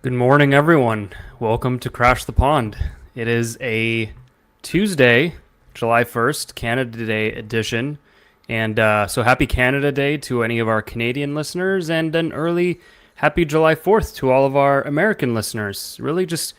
Good morning, everyone. Welcome to Crash the Pond. It is a Tuesday, July 1st, Canada Day edition. And so happy Canada Day to any of our Canadian listeners, and an early happy July 4th to all of our American listeners. Really just,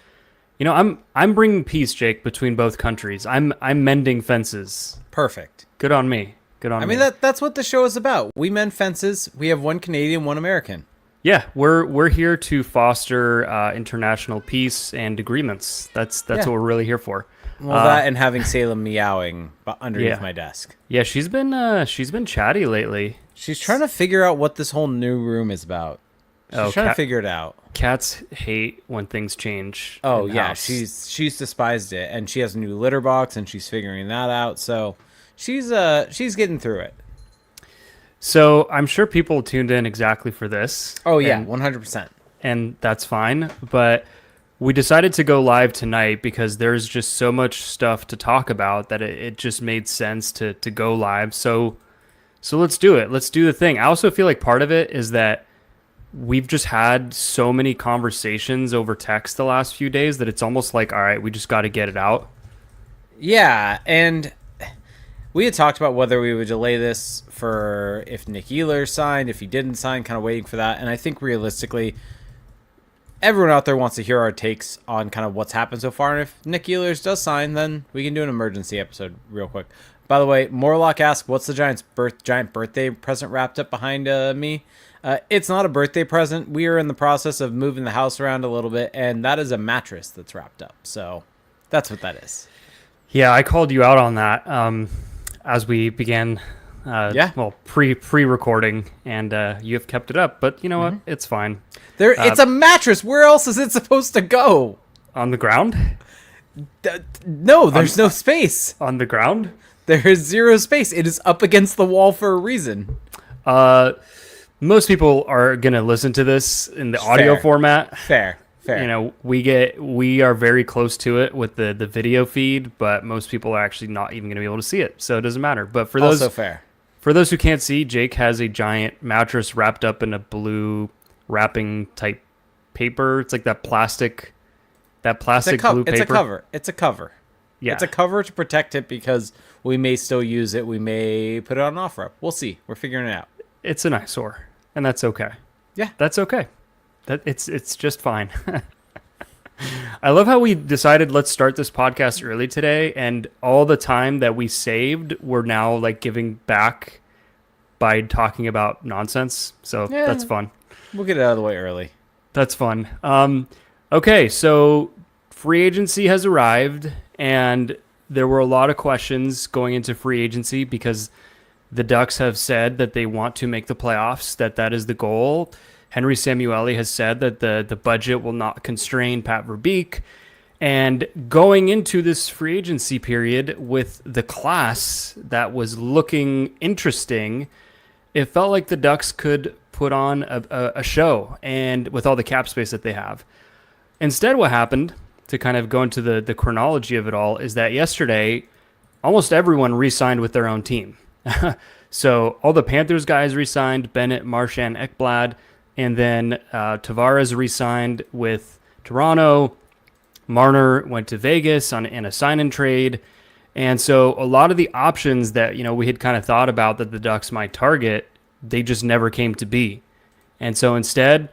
I'm bringing peace, Jake, between both countries. I'm mending fences. Perfect. Good on me. Good on me. I mean, that's what the show is about. We mend fences. We have one Canadian, one American. Yeah, we're here to foster international peace and agreements. That's what we're really here for. Well, that and having Salem meowing underneath my desk. Yeah, she's been chatty lately. She's trying to figure out what this whole new room is about. She's trying to figure it out. Cats hate when things change. Oh yeah, she's despised it, and she has a new litter box, and she's figuring that out. So she's getting through it. So I'm sure people tuned in exactly for this. Oh yeah, 100%. And that's fine. But we decided to go live tonight because there's just so much stuff to talk about that it just made sense to go live. So let's do it. Let's do the thing. I also feel like part of it is that we've just had so many conversations over text the last few days that it's almost like, all right, we just got to get it out. Yeah, and we had talked about whether we would delay this for if Nick Ehlers signed, if he didn't sign, kind of waiting for that. And I think realistically, everyone out there wants to hear our takes on kind of what's happened so far. And if Nick Ehlers does sign, then we can do an emergency episode real quick. By the way, Morlock asked, what's the giant birthday present wrapped up behind me? It's not a birthday present. We are in the process of moving the house around a little bit, and that is a mattress that's wrapped up. So that's what that is. Yeah, I called you out on that as we began pre-recording, and you have kept it up, but you know what? It's fine. It's a mattress. Where else is it supposed to go? On the ground? No, there's no space. On the ground? There is zero space. It is up against the wall for a reason. Most people are going to listen to this in the audio format. Fair. You know, we are very close to it with the video feed, but most people are actually not even going to be able to see it, so it doesn't matter. But for those who can't see, Jake has a giant mattress wrapped up in a blue wrapping type paper. It's like that plastic blue paper. It's a cover. Yeah. It's a cover to protect it because we may still use it. We may put it on offer. We'll see. We're figuring it out. It's an eyesore, and that's okay. Yeah, that's okay. It's just fine. I love how we decided let's start this podcast early today, and all the time that we saved, we're now like giving back by talking about nonsense. So that's fun. We'll get it out of the way early. That's fun. Okay, so free agency has arrived, and there were a lot of questions going into free agency because the Ducks have said that they want to make the playoffs, that is the goal. Henry Samueli has said that the budget will not constrain Pat Verbeek. And going into this free agency period with the class that was looking interesting, it felt like the Ducks could put on a show, and with all the cap space that they have. Instead, what happened, to kind of go into the chronology of it all, is that yesterday, almost everyone re-signed with their own team. So all the Panthers guys re-signed, Bennett, Marchand, Ekblad. And then Tavares re-signed with Toronto. Marner went to Vegas in a sign-and trade. And so a lot of the options that we had kind of thought about that the Ducks might target, they just never came to be. And so instead,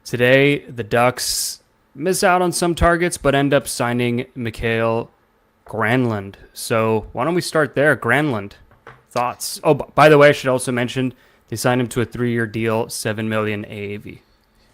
today, the Ducks miss out on some targets, but end up signing Mikael Granlund. So why don't we start there? Granlund, thoughts? Oh, by the way, I should also mention they signed him to a 3-year deal, $7 million AAV.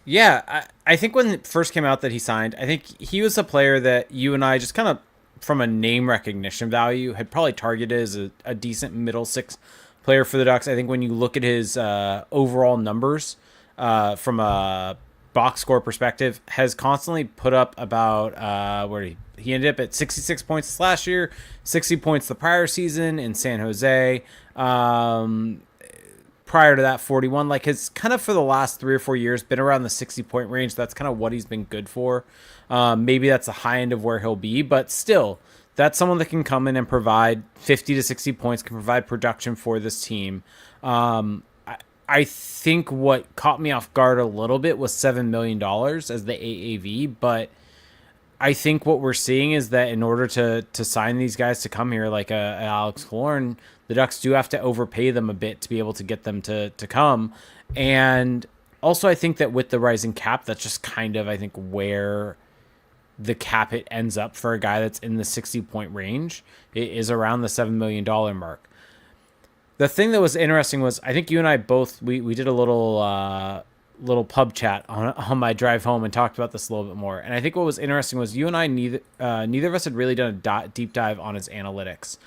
Yeah, I think when it first came out that he signed, I think he was a player that you and I just kind of, from a name recognition value, had probably targeted as a decent middle six player for the Ducks. I think when you look at his overall numbers from a box score perspective, has constantly put up about he ended up at 66 points last year, 60 points the prior season in San Jose. Prior to that, 41. Like, his kind of for the last 3 or 4 years been around the 60-point range. That's kind of what he's been good for. Maybe that's the high end of where he'll be, but still, that's someone that can come in and provide 50 to 60 points, can provide production for this team. I think what caught me off guard a little bit was $7 million as the AAV, but I think what we're seeing is that in order to sign these guys to come here, like Alex Killorn, the Ducks do have to overpay them a bit to be able to get them to come. And also, I think that with the rising cap, that's just kind of, I think, where the cap hit ends up for a guy that's in the 60-point range. It is around the $7 million mark. The thing that was interesting was, I think you and I both, we did a little pub chat on my drive home and talked about this a little bit more. And I think what was interesting was you and I, neither of us had really done a deep dive on his analytics.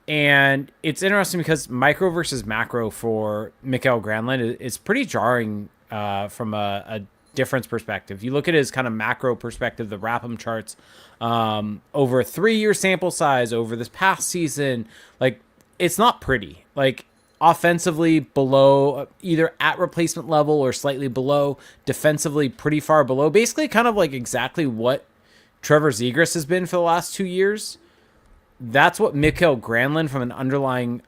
And it's interesting because micro versus macro for Mikael Granlund is pretty jarring from a difference perspective. You look at his kind of macro perspective, the Rap'em charts, over a 3-year sample size over this past season, like it's not pretty. Like offensively below, either at replacement level or slightly below, defensively pretty far below, basically kind of like exactly what Trevor Zegras has been for the last 2 years. That's what Mikael Granlund from an underlying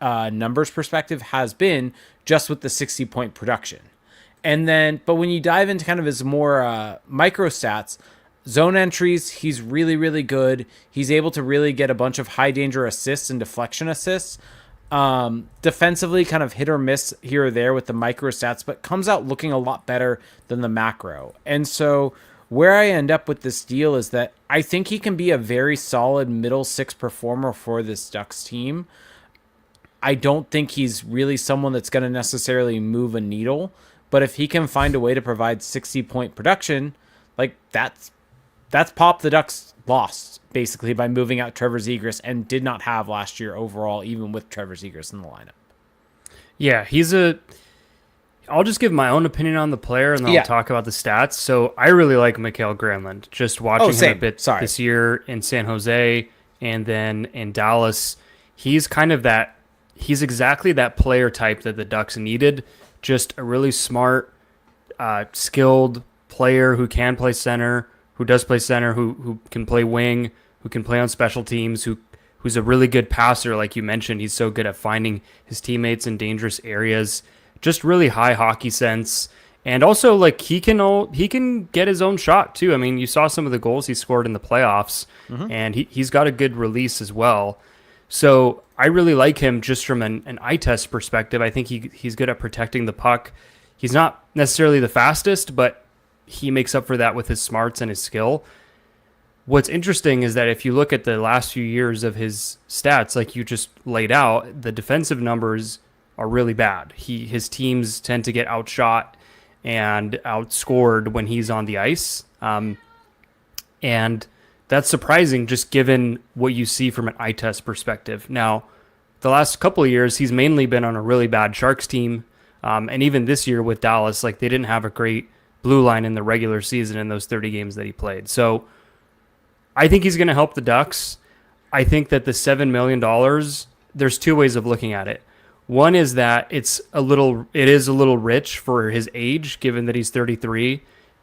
numbers perspective has been, just with the 60-point production. And then, but when you dive into kind of his more micro stats, zone entries, he's really, really good. He's able to really get a bunch of high danger assists and deflection assists. Defensively, kind of hit or miss here or there with the micro stats, but comes out looking a lot better than the macro. And so where I end up with this deal is that I think he can be a very solid middle six performer for this Ducks team. I don't think he's really someone that's going to necessarily move a needle, but if he can find a way to provide 60-point production, like that's pop the Ducks lost basically by moving out Trevor Zegras, and did not have last year overall, even with Trevor Zegras in the lineup. Yeah, I'll just give my own opinion on the player, and then I'll talk about the stats. So I really like Mikael Granlund. Just watching him a bit this year in San Jose and then in Dallas, he's exactly that player type that the Ducks needed. Just a really smart, skilled player who can play center, who does play center, who can play wing, who can play on special teams, who's a really good passer, like you mentioned. He's so good at finding his teammates in dangerous areas. Just really high hockey sense, and also like he can get his own shot too. I mean, you saw some of the goals he scored in the playoffs, and he's got a good release as well. So I really like him just from an eye test perspective. I think he's good at protecting the puck. He's not necessarily the fastest, but he makes up for that with his smarts and his skill. What's interesting is that if you look at the last few years of his stats, like you just laid out, the defensive numbers are really bad. His teams tend to get outshot and outscored when he's on the ice. And that's surprising just given what you see from an eye test perspective. Now, the last couple of years, he's mainly been on a really bad Sharks team. And even this year with Dallas, like they didn't have a great blue line in the regular season in those 30 games that he played. So I think he's going to help the Ducks. I think that the $7 million, there's two ways of looking at it. One is that it is a little rich for his age, given that he's 33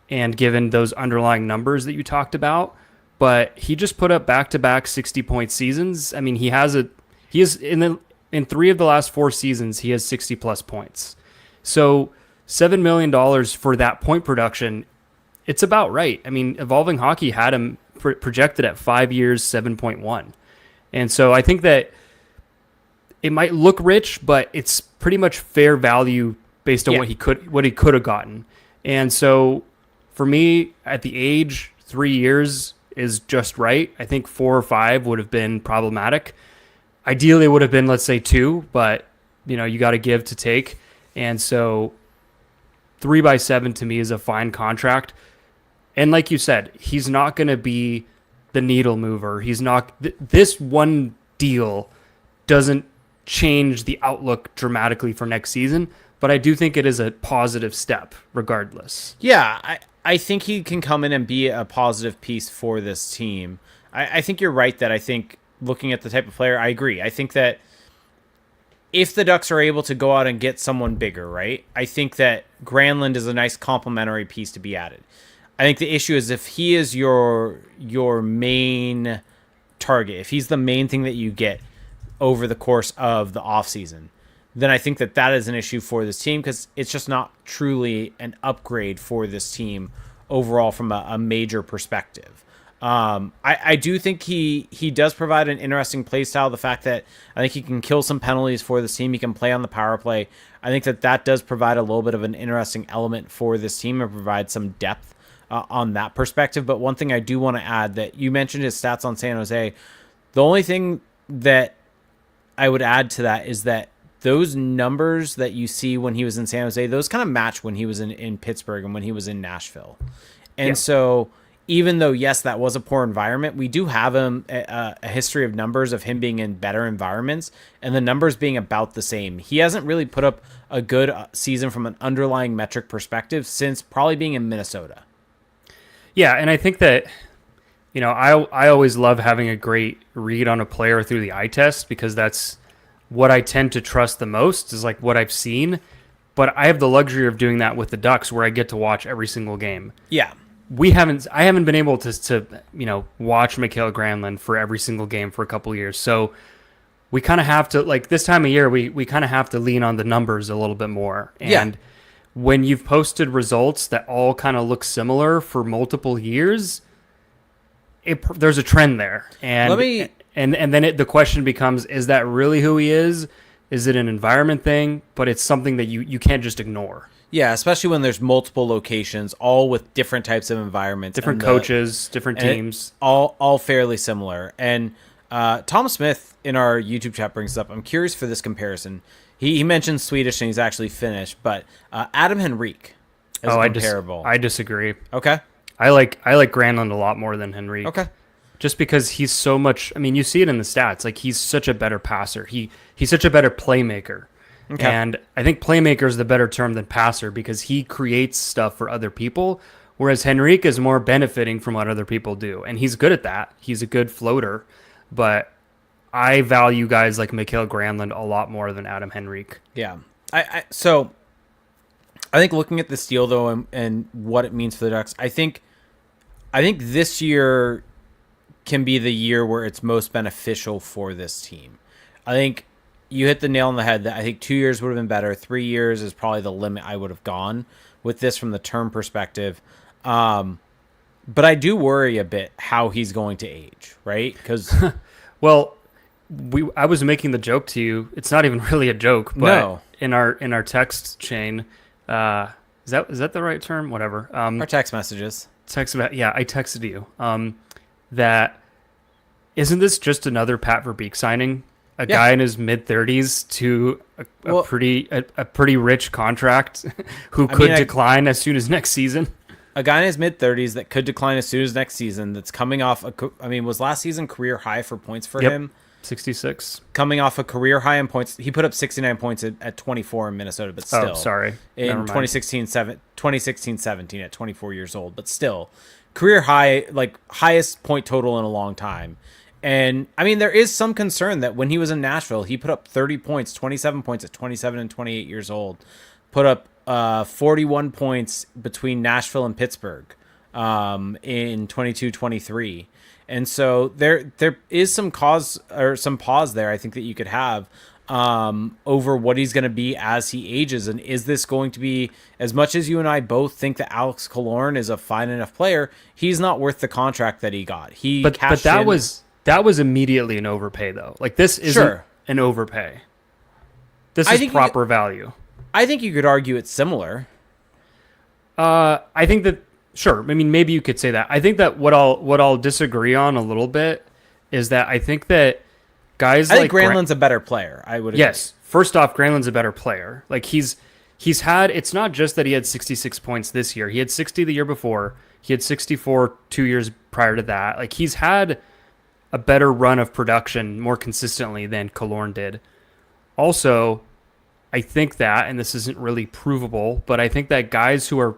and given those underlying numbers that you talked about. But he just put up back-to-back 60-point seasons. I mean, in 3 of the last 4 seasons, he has 60-plus points. So $7 million for that point production, it's about right. I mean, Evolving Hockey had him projected at 5 years, 7.1. And so I think that it might look rich, but it's pretty much fair value based on what he could have gotten. And so for me, at the age, 3 years is just right. I think 4 or 5 would have been problematic. Ideally, it would have been, let's say 2, but you got to give to take. And so 3x7 to me is a fine contract. And like you said, he's not going to be the needle mover. He's not. This one deal doesn't change the outlook dramatically for next season, but I do think it is a positive step regardless. Yeah, I think he can come in and be a positive piece for this team. I think you're right that I think looking at the type of player, I agree. I think that if the Ducks are able to go out and get someone bigger, right, I think that Granlund is a nice complementary piece to be added. I think the issue is if he is your main target, if he's the main thing that you get over the course of the offseason, then I think that is an issue for this team, because it's just not truly an upgrade for this team overall from a major perspective. I do think he does provide an interesting play style. The fact that I think he can kill some penalties for this team. He can play on the power play. I think that does provide a little bit of an interesting element for this team and provide some depth on that perspective. But one thing I do want to add, that you mentioned his stats on San Jose. The only thing that I would add to that is that those numbers that you see when he was in San Jose, those kind of match when he was in Pittsburgh and when he was in Nashville. And so even though, yes, that was a poor environment, we do have a history of numbers of him being in better environments and the numbers being about the same. He hasn't really put up a good season from an underlying metric perspective since probably being in Minnesota. Yeah, and I think that, I always love having a great read on a player through the eye test, because that's what I tend to trust the most, is like what I've seen. But I have the luxury of doing that with the Ducks, where I get to watch every single game. Yeah. I haven't been able to watch Mikael Granlund for every single game for a couple years. So we kind of have to, like, this time of year, we kind of have to lean on the numbers a little bit more. And when you've posted results that all kind of look similar for multiple years, there's a trend there. And then the question becomes, is that really who he is? Is it an environment thing? But it's something that you can't just ignore. Yeah, especially when there's multiple locations, all with different types of environments, different coaches, different teams, all fairly similar. And Tom Smith in our YouTube chat brings up, I'm curious for this comparison. He mentioned Swedish and he's actually Finnish, but Adam Henrique is comparable. I disagree. Okay. I like Granlund a lot more than Henrique. Okay. Just because he's so much. I mean, you see it in the stats. Like, he's such a better passer. He's such a better playmaker. Okay. And I think playmaker is the better term than passer, because he creates stuff for other people, whereas Henrique is more benefiting from what other people do. And he's good at that. He's a good floater. But I value guys like Mikael Granlund a lot more than Adam Henrique. Yeah. So I think looking at this deal, though, and what it means for the Ducks, I think this year can be the year where it's most beneficial for this team. I think you hit the nail on the head that I think 2 years would have been better. 3 years is probably the limit I would have gone with this from the term perspective. But I do worry a bit how he's going to age, right? Because well, I was making the joke to you. It's not even really a joke, but in our text chain, is that the right term? Whatever. Our text messages. I texted you that isn't this just another Pat Verbeek signing? A guy in his mid-30s to a pretty rich contract who could decline as soon as next season. A guy in his mid-30s that could decline as soon as next season, that's coming off was last season career high for points for him? 66. Coming off a career high in points. He put up 69 points at 24 in Minnesota, but still. Oh, sorry. In 2016-17 at 24 years old, but still. Career high, like highest point total in a long time. And, I mean, there is some concern that when he was in Nashville, he put up 30 points, 27 points at 27 and 28 years old. Put up 41 points between Nashville and Pittsburgh in 22-23. And so there is some cause or some pause there, I think, that you could have over what he's going to be as he ages. And is this going to be, as much as you and I both think that Alex Killorn is a fine enough player, he's not worth the contract that he got. But that was immediately an overpay, though. Like, this isn't an overpay. This is proper value. I think you could argue it's similar. I think that, sure. I mean, maybe you could say that. I think that what I'll disagree on a little bit is that I think that guys like Granlund's a better player. I would agree. Yes. First off, Granlund's a better player. Like, he's had, it's not just that he had 66 points this year. He had 60 the year before. He had 64 2 years prior to that. Like, he's had a better run of production more consistently than Killorn did. Also, I think that, and this isn't really provable, but I think that guys who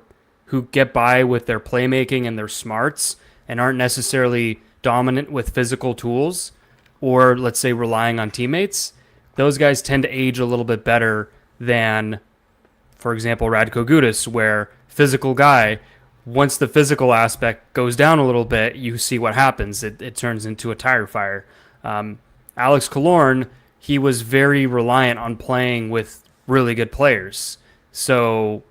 get by with their playmaking and their smarts and aren't necessarily dominant with physical tools, or let's say relying on teammates, those guys tend to age a little bit better than, for example, Radko Gudas, where physical guy, once the physical aspect goes down a little bit, you see what happens. It turns into a tire fire. Alex Killorn he was very reliant on playing with really good players. So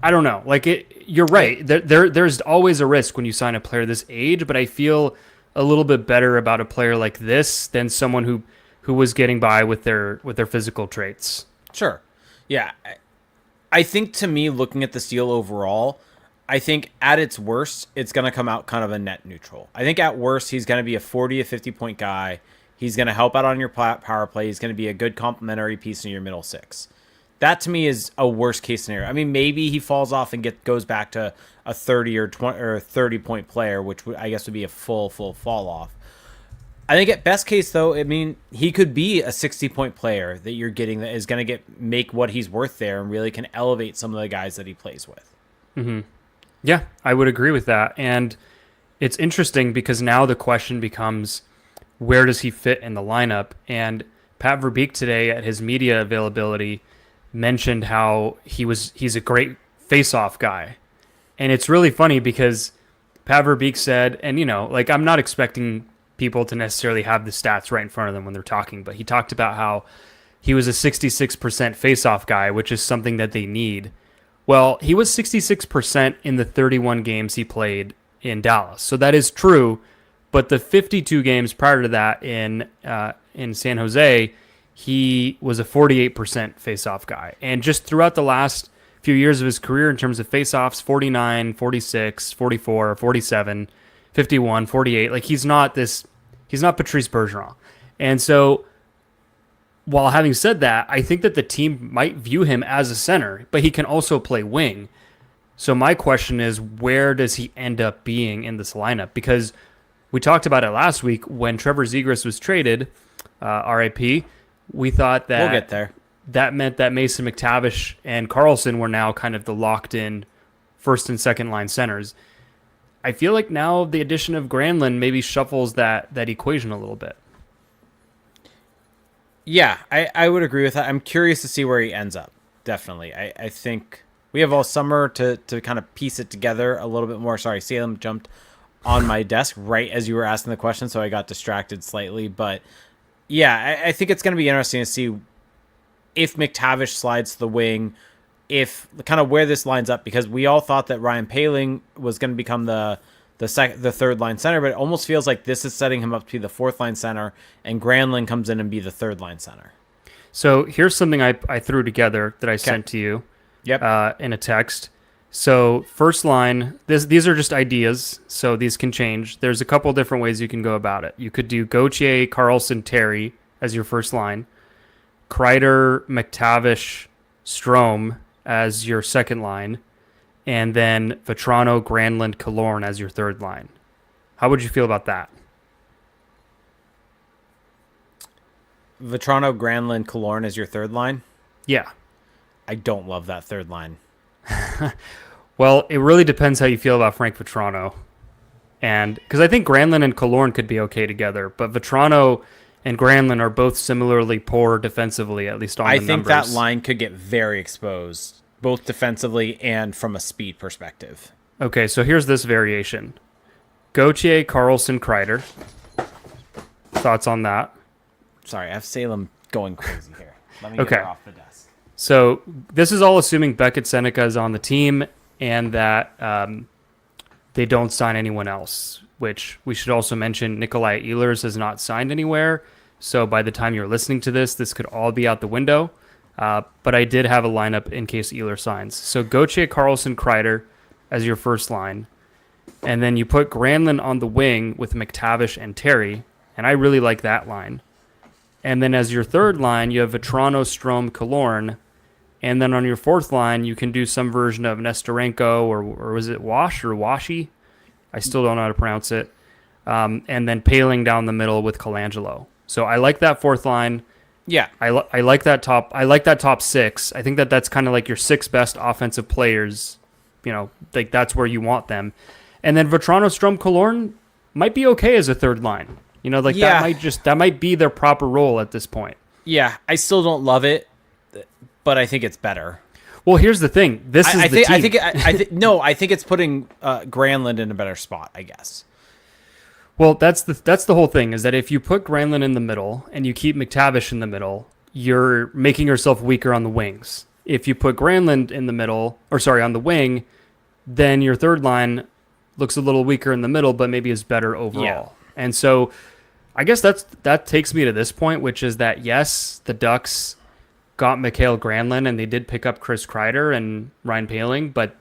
I don't know. Like you're right. There's always a risk when you sign a player this age, but I feel a little bit better about a player like this than someone who was getting by with their physical traits. Sure. Yeah. I think, to me, looking at this deal overall, I think at its worst, it's going to come out kind of a net neutral. I think at worst, he's going to be a 40 to 50 point guy. He's going to help out on your power play. He's going to be a good complementary piece in your middle six. That, to me, is a worst case scenario. I mean, maybe he falls off and goes back to a 30 or 20 or 30 point player, which I guess would be a full fall off. I think at best case, though, I mean, he could be a 60-point player that you're getting that is going to make what he's worth there and really can elevate some of the guys that he plays with. Mm-hmm. Yeah, I would agree with that. And it's interesting because now the question becomes, where does he fit in the lineup? And Pat Verbeek today at his media availability mentioned how he's a great face-off guy. And it's really funny because Pat Verbeek said, and like I'm not expecting people to necessarily have the stats right in front of them when they're talking, but he talked about how he was a 66% face-off guy, which is something that they need. Well, he was 66% in the 31 games he played in Dallas. So that is true, but the 52 games prior to that in San Jose, he was a 48% face-off guy. And just throughout the last few years of his career in terms of face-offs, 49, 46, 44, 47, 51, 48. Like he's not Patrice Bergeron. And so while having said that, I think that the team might view him as a center, but he can also play wing. So my question is, where does he end up being in this lineup? Because we talked about it last week when Trevor Zegras was traded, RIP. We thought that we'll get there. That meant that Mason McTavish and Karlsson were now kind of the locked-in first and second line centers. I feel like now the addition of Granlund maybe shuffles that equation a little bit. Yeah, I would agree with that. I'm curious to see where he ends up. Definitely. I think we have all summer to kind of piece it together a little bit more. Sorry, Salem jumped on my desk right as you were asking the question, so I got distracted slightly. But yeah, I think it's going to be interesting to see if McTavish slides to the wing, if kind of where this lines up, because we all thought that Ryan Poehling was going to become the third line center, but it almost feels like this is setting him up to be the fourth line center, and Granlund comes in and be the third line center. So here's something I threw together that I sent to you. Yep. In a text. So first line, these are just ideas, so these can change. There's a couple different ways you can go about it. You could do Gauthier, Karlsson, Terry as your first line, Kreider, McTavish, Strome as your second line, and then Vetrano, Granlund, Killorn as your third line. How would you feel about that? Vetrano, Granlund, Killorn as your third line? Yeah. I don't love that third line. Well, it really depends how you feel about Frank Vetrano. And because I think Granlund and Killorn could be okay together, but Vetrano and Granlund are both similarly poor defensively, at least on the numbers. I think that line could get very exposed, both defensively and from a speed perspective. Okay, so here's this variation. Gauthier, Karlsson, Kreider. Thoughts on that? Sorry, I have Salem going crazy here. Let me get her off the desk. So this is all assuming Beckett Seneca is on the team and that they don't sign anyone else, which we should also mention Nikolai Ehlers has not signed anywhere. So by the time you're listening to this could all be out the window. But I did have a lineup in case Ehlers signs. So Gauthier, Karlsson, Kreider as your first line. And then you put Granlund on the wing with McTavish and Terry. And I really like that line. And then as your third line, you have Vetrano, Strome, Killorn. And then on your fourth line, you can do some version of Nestorenko or was it Wash or Washi? I still don't know how to pronounce it. And then Poehling down the middle with Colangelo. So I like that fourth line. Yeah, I like that top. I like that top six. I think that's kind of like your six best offensive players. Like that's where you want them. And then Vetrano, Strome, Killorn might be okay as a third line. That might be their proper role at this point. Yeah, I still don't love it, but I think it's better. Well, here's the thing. This is the team. I think it's putting Granlund in a better spot, I guess. Well, that's the whole thing, is that if you put Granlund in the middle and you keep McTavish in the middle, you're making yourself weaker on the wings. If you put Granlund in the middle, or sorry, on the wing, then your third line looks a little weaker in the middle, but maybe is better overall. Yeah. And so I guess that takes me to this point, which is that yes, the Ducks got Mikael Granlund and they did pick up Chris Kreider and Ryan Poehling, but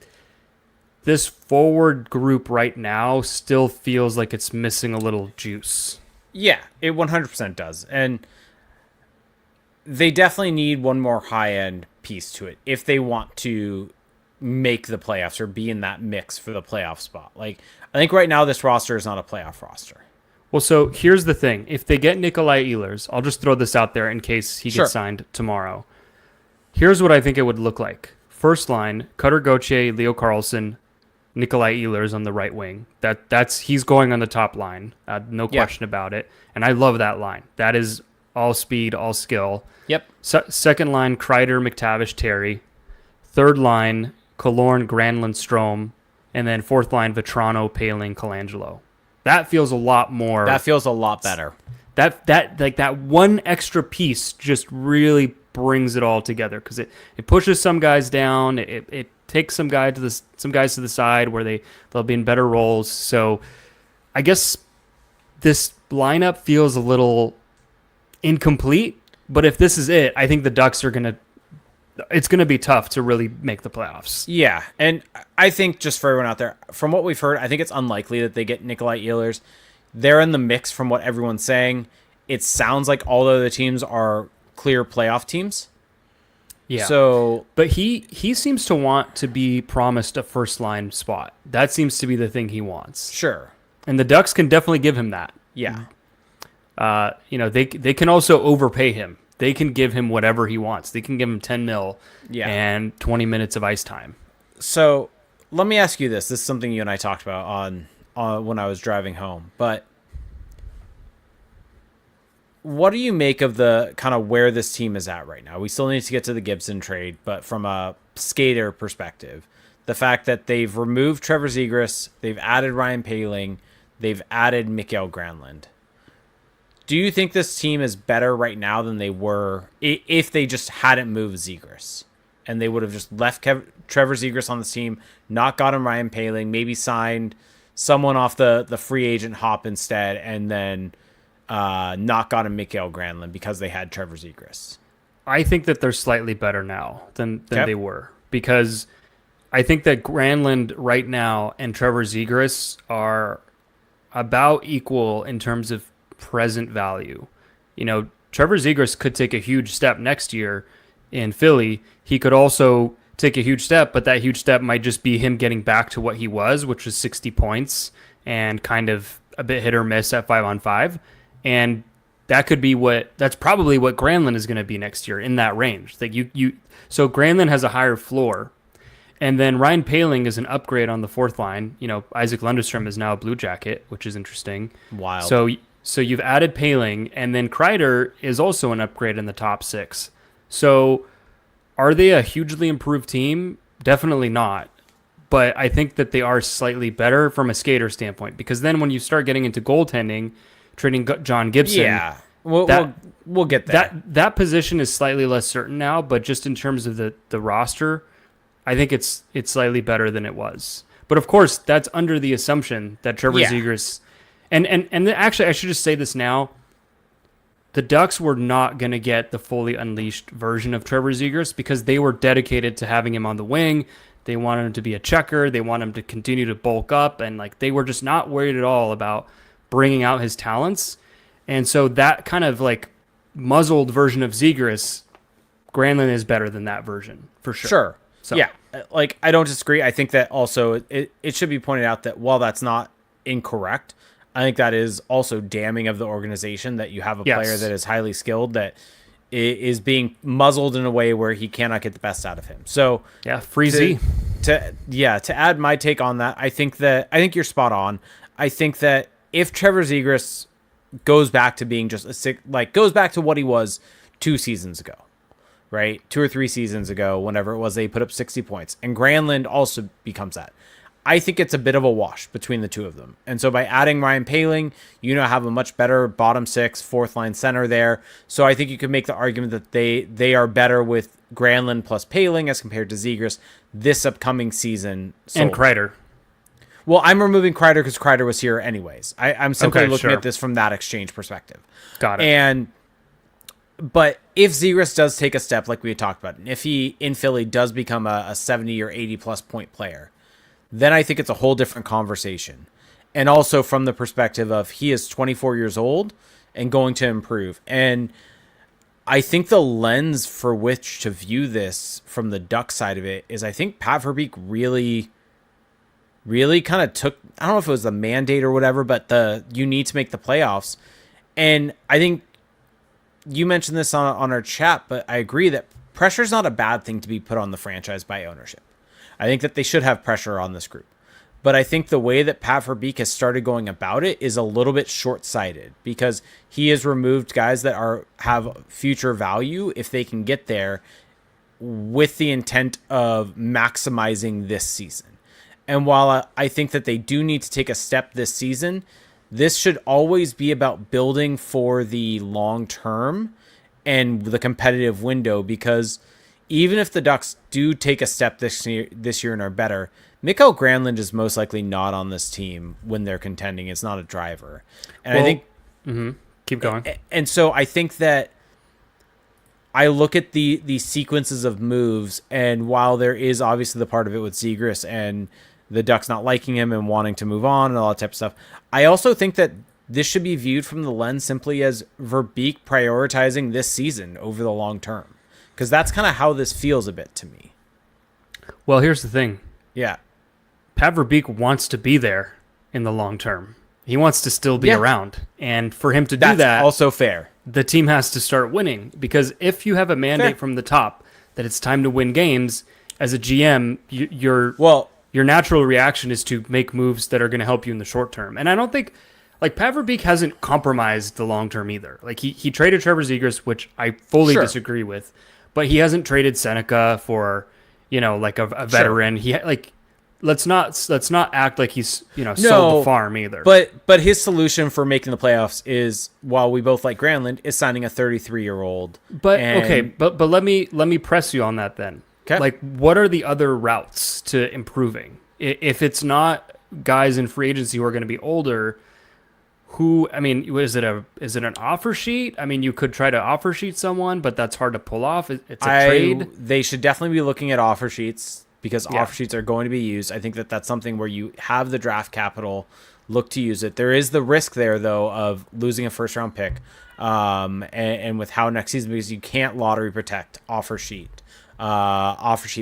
this forward group right now still feels like it's missing a little juice. Yeah, it 100% does. And they definitely need one more high-end piece to it if they want to make the playoffs or be in that mix for the playoff spot. Like, I think right now this roster is not a playoff roster. Well, so here's the thing. If they get Nikolai Ehlers, I'll just throw this out there in case he Sure. gets signed tomorrow. Here's what I think it would look like. First line, Cutter Gauthier, Leo Carlson, Nikolai Ehlers on the right wing. He's going on the top line. No question about it. And I love that line. That is all speed, all skill. Yep. Second line, Kreider, McTavish, Terry. Third line, Killorn, Granlund, Strome. And then fourth line, Vetrano, Poehling, Colangelo. That feels a lot more. That feels a lot better. That one extra piece just really brings it all together, because it pushes some guys down. It takes some guys to the side where they'll be in better roles. So I guess this lineup feels a little incomplete. But if this is it, I think the Ducks it's gonna be tough to really make the playoffs. Yeah, and I think, just for everyone out there, from what we've heard, I think it's unlikely that they get Nikolai Ehlers. They're in the mix from what everyone's saying. It sounds like all the other teams are clear playoff teams. Yeah. So, but he seems to want to be promised a first line spot. That seems to be the thing he wants. sure. And the Ducks can definitely give him that. Yeah. They can also overpay him. They can give him whatever he wants. They can give him 10 mil and 20 minutes of ice time. So, let me ask you this. This is something you and I talked about on when I was driving home. But what do you make of the kind of where this team is at right now? We still need to get to the Gibson trade, but from a skater perspective, the fact that they've removed Trevor Zegras, they've added Ryan Poehling, they've added Mikael Granlund. Do you think this team is better right now than they were if they just hadn't moved Zegras and they would have just left Trevor Zegras on the team, not gotten Ryan Poehling, maybe signed someone off the free agent hop instead, and then not gotten Mikael Granlund because they had Trevor Zegras? I think that they're slightly better now than they were, because I think that Granlund right now and Trevor Zegras are about equal in terms of present value. Trevor Zegras could take a huge step next year in Philly. He could also take a huge step, but that huge step might just be him getting back to what he was, which was 60 points and kind of a bit hit or miss at 5-on-5. And that's probably what Granlund is going to be next year, in that range. So Granlund has a higher floor. And then Ryan Poehling is an upgrade on the fourth line. Isaac Lundestrom is now a Blue Jacket, which is interesting. Wild. So you've added Poehling, and then Kreider is also an upgrade in the top six. So are they a hugely improved team? Definitely not. But I think that they are slightly better from a skater standpoint, because then when you start getting into goaltending, trading John Gibson, we'll get there. That position is slightly less certain now, but just in terms of the roster, I think it's slightly better than it was. But of course, that's under the assumption that Trevor Zegras, and actually, I should just say this now: the Ducks were not going to get the fully unleashed version of Trevor Zegras, because they were dedicated to having him on the wing. They wanted him to be a checker. They want him to continue to bulk up, and they were just not worried at all about bringing out his talents. And so that kind of muzzled version of Zegras, Granlund is better than that version for sure. Sure. So. Yeah, I don't disagree. I think that also it should be pointed out that while that's not incorrect, I think that is also damning of the organization, that you have a player that is highly skilled that is being muzzled in a way where he cannot get the best out of him. So free Z. To add my take on that, I think you're spot on. I think that if Trevor Zegras goes back to being just goes back to what he was 2 seasons ago, right? 2 or 3 seasons ago, whenever it was, they put up 60 points, and Granlund also becomes that. I think it's a bit of a wash between the two of them. And so by adding Ryan Poehling, you now have a much better bottom six, fourth line center there. So I think you could make the argument that they are better with Granlund plus Poehling as compared to Zegras this upcoming season. And Kreider. Well, I'm removing Kreider because Kreider was here anyways. I'm simply looking sure. at this from that exchange perspective. Got it. But if Zegras does take a step like we had talked about, and if he in Philly does become a 70 or 80 plus point player, then I think it's a whole different conversation. And also from the perspective of he is 24 years old and going to improve. And I think the lens for which to view this from the Duck side of it is I think Pat Verbeek really kind of took, I don't know if it was the mandate or whatever, but you need to make the playoffs. And I think you mentioned this on our chat, but I agree that pressure is not a bad thing to be put on the franchise by ownership. I think that they should have pressure on this group. But I think the way that Pat Verbeek has started going about it is a little bit short-sighted because he has removed guys that have future value if they can get there with the intent of maximizing this season. And while I think that they do need to take a step this season, this should always be about building for the long term and the competitive window, because even if the Ducks do take a step this year and are better, Mikael Granlund is most likely not on this team when they're contending. It's not a driver. And I think... Keep going. And so I think that I look at the sequences of moves, and while there is obviously the part of it with Zegras and the Ducks not liking him and wanting to move on and all that type of stuff, I also think that this should be viewed from the lens simply as Verbeek prioritizing this season over the long term. Because that's kind of how this feels a bit to me. Well, here's the thing. Yeah. Pat Verbeek wants to be there in the long term. He wants to still be around. And for him to do that... That's also fair. The team has to start winning. Because if you have a mandate from the top that it's time to win games, as a GM, your natural reaction is to make moves that are going to help you in the short term. And I don't think... Like, Pat Verbeek hasn't compromised the long term either. Like, he traded Trevor Zegras, which I fully disagree with. But he hasn't traded Seneca for, like a veteran. He let's not act like he's sold the farm either. But his solution for making the playoffs is, while we both like Granlund, is signing a 33-year-old. But let me press you on that then. Okay. Like, what are the other routes to improving? If it's not guys in free agency who are going to be older, is it an offer sheet? I mean, you could try to offer sheet someone, but that's hard to pull off. It's a trade. They should definitely be looking at offer sheets because offer sheets are going to be used. I think that that's something where you have the draft capital, look to use it. There is the risk there, though, of losing a first-round pick, and with how next season, because you can't lottery protect offer sheet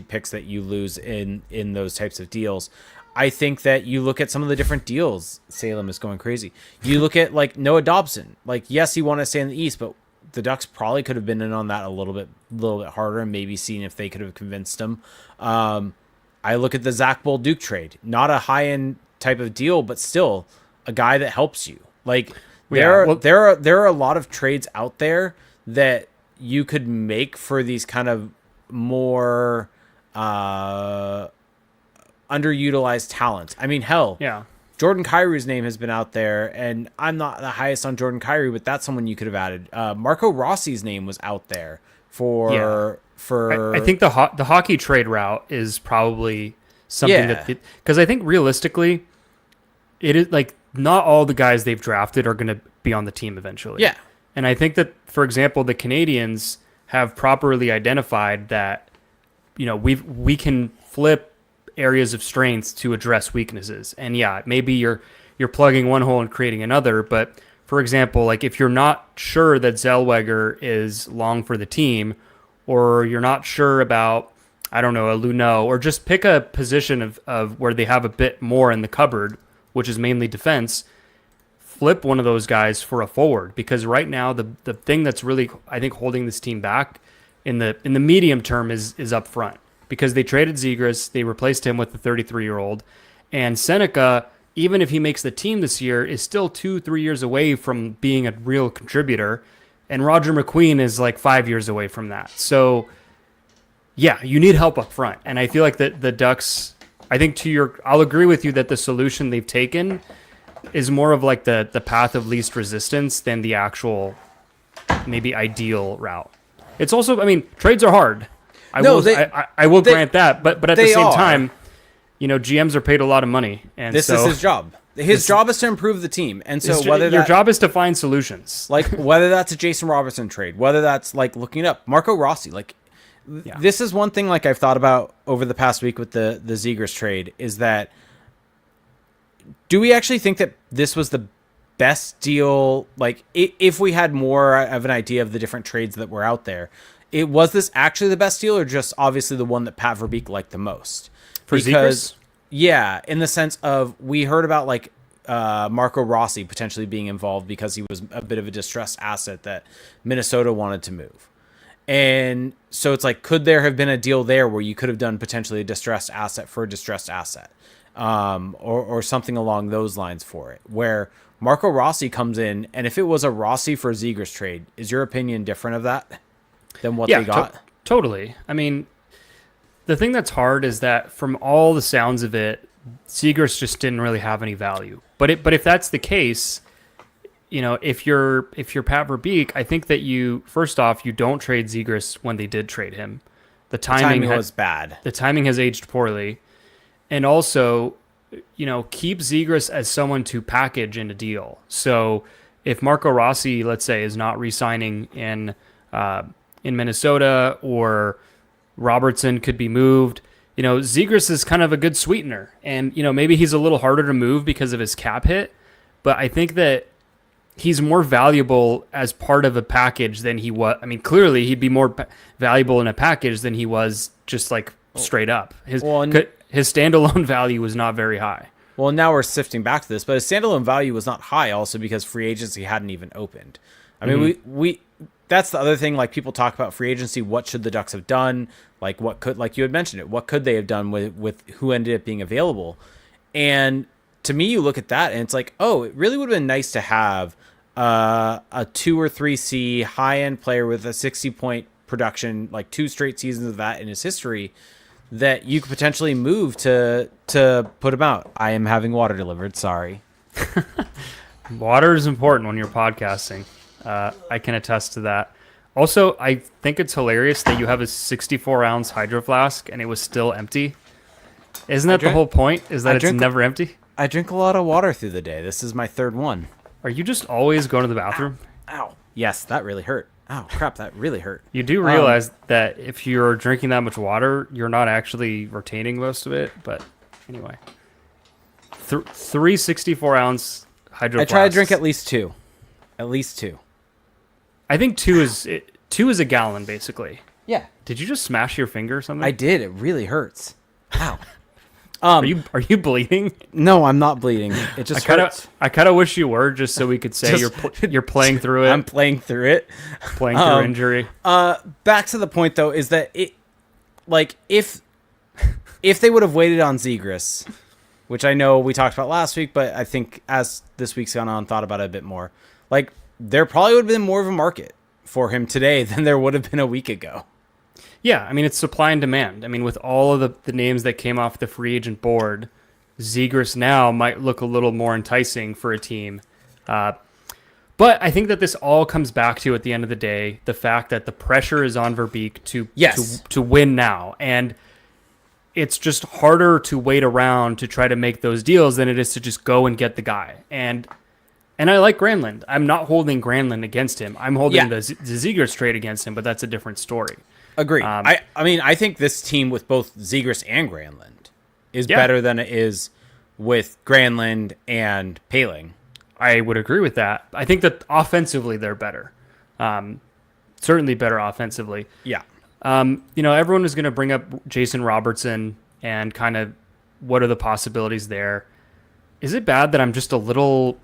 picks that you lose in those types of deals. I think that you look at some of the different deals. Salem is going crazy. You look at like Noah Dobson. Like, yes, he wanted to stay in the East, but the Ducks probably could have been in on that a little bit harder and maybe seen if they could have convinced him. I look at the Zach Bolduc trade. Not a high-end type of deal, but still a guy that helps you. Like, there are a lot of trades out there that you could make for these kind of more underutilized talents. I mean, hell, Jordan Kyrie's name has been out there, and I'm not the highest on Jordan Kyrie, but that's someone you could have added. Marco Rossi's name was out there for. I think the hockey trade route is probably something that, because I think realistically, it is like not all the guys they've drafted are going to be on the team eventually. Yeah, and I think that, for example, the Canadians have properly identified that we can flip areas of strengths to address weaknesses. And maybe you're plugging one hole and creating another, but for example, like if you're not sure that Zellweger is long for the team, or you're not sure about, I don't know, a Luneau, or just pick a position of where they have a bit more in the cupboard, which is mainly defense, flip one of those guys for a forward, because right now the thing that's really, I think, holding this team back in the medium term is up front. Because they traded Zegras, they replaced him with the 33-year-old, and Seneca, even if he makes the team this year, is still 2-3 years away from being a real contributor, and Roger McQueen is like 5 years away from that. So, you need help up front, and I feel like the Ducks I think I'll agree with you that the solution they've taken is more of like the path of least resistance than the actual maybe ideal route. It's also, I mean, trades are hard. I will grant that, but at the same time, GMs are paid a lot of money, and this is his job. His job is to improve the team, and so your job is to find solutions. Like whether that's a Jason Robertson trade, whether that's like looking up Marco Rossi, like this is one thing like I've thought about over the past week with the Zegras trade is that do we actually think that this was the best deal? Like if we had more of an idea of the different trades that were out there, was this actually the best deal or just obviously the one that Pat Verbeek liked the most? For Zegras? Yeah, in the sense of we heard about like Marco Rossi potentially being involved because he was a bit of a distressed asset that Minnesota wanted to move. And so it's like, could there have been a deal there where you could have done potentially a distressed asset for a distressed asset? Or something along those lines for it, where Marco Rossi comes in, and if it was a Rossi for Zegras trade, is your opinion different of that than what they got? Totally. I mean, the thing that's hard is that from all the sounds of it, Zegras just didn't really have any value. But if that's the case, if you're Pat Verbeek, I think that first off, you don't trade Zegras when they did trade him. The timing was bad. The timing has aged poorly. And also, keep Zegras as someone to package in a deal. So if Marco Rossi, let's say, is not re-signing in Minnesota, or Robertson could be moved, Zegras is kind of a good sweetener. And, maybe he's a little harder to move because of his cap hit. But I think that he's more valuable as part of a package than he was. I mean, clearly he'd be more valuable in a package than he was just like straight up. His standalone value was not very high. Well, now we're sifting back to this, but his standalone value was not high also because free agency hadn't even opened. I mean, we that's the other thing. Like people talk about free agency. What should the Ducks have done? Like like you had mentioned it. What could they have done with who ended up being available? And to me, you look at that and it's like, oh, it really would have been nice to have a 2 or 3C high-end player with a 60-point production, like 2 straight seasons of that in his history, that you could potentially move to put him out. I am having water delivered. Sorry. Water is important when you're podcasting. I can attest to that. Also, I think it's hilarious that you have a 64-ounce hydro flask and it was still empty. Isn't that the whole point? Is that it's never empty? I drink a lot of water through the day. This is my 3rd one. Are you just always going to the bathroom? Ow. Yes, that really hurt. Oh, crap, that really hurt. You do realize that if you're drinking that much water, you're not actually retaining most of it. But anyway, 3 64-ounce hydro flasks. I try to drink at least 2. At least 2. I think 2 is a gallon, basically. Yeah. Did you just smash your finger or something? I did. It really hurts. Ow. Are you bleeding? No, I'm not bleeding. It just hurts. I kind of wish you were, just so we could say you're playing through it. I'm playing through it. Playing through injury. Back to the point though, is that it, like if they would have waited on Zegras, which I know we talked about last week, but I think as this week's gone on, thought about it a bit more. Like there probably would have been more of a market for him today than there would have been a week ago. Yeah, I mean, it's supply and demand. I mean, with all of the names that came off the free agent board, Zegras now might look a little more enticing for a team. But I think that this all comes back to, at the end of the day, the fact that the pressure is on Verbeek to win now. And it's just harder to wait around to try to make those deals than it is to just go and get the guy. And I like Granlund. I'm not holding Granlund against him. I'm holding the Zegras trade against him, but that's a different story. Agree. I mean, I think this team with both Zegras and Granlund is better than it is with Granlund and Poehling. I would agree with that. I think that offensively they're better. Certainly better offensively. Yeah. Everyone was going to bring up Jason Robertson and kind of what are the possibilities there. Is it bad that I'm just a little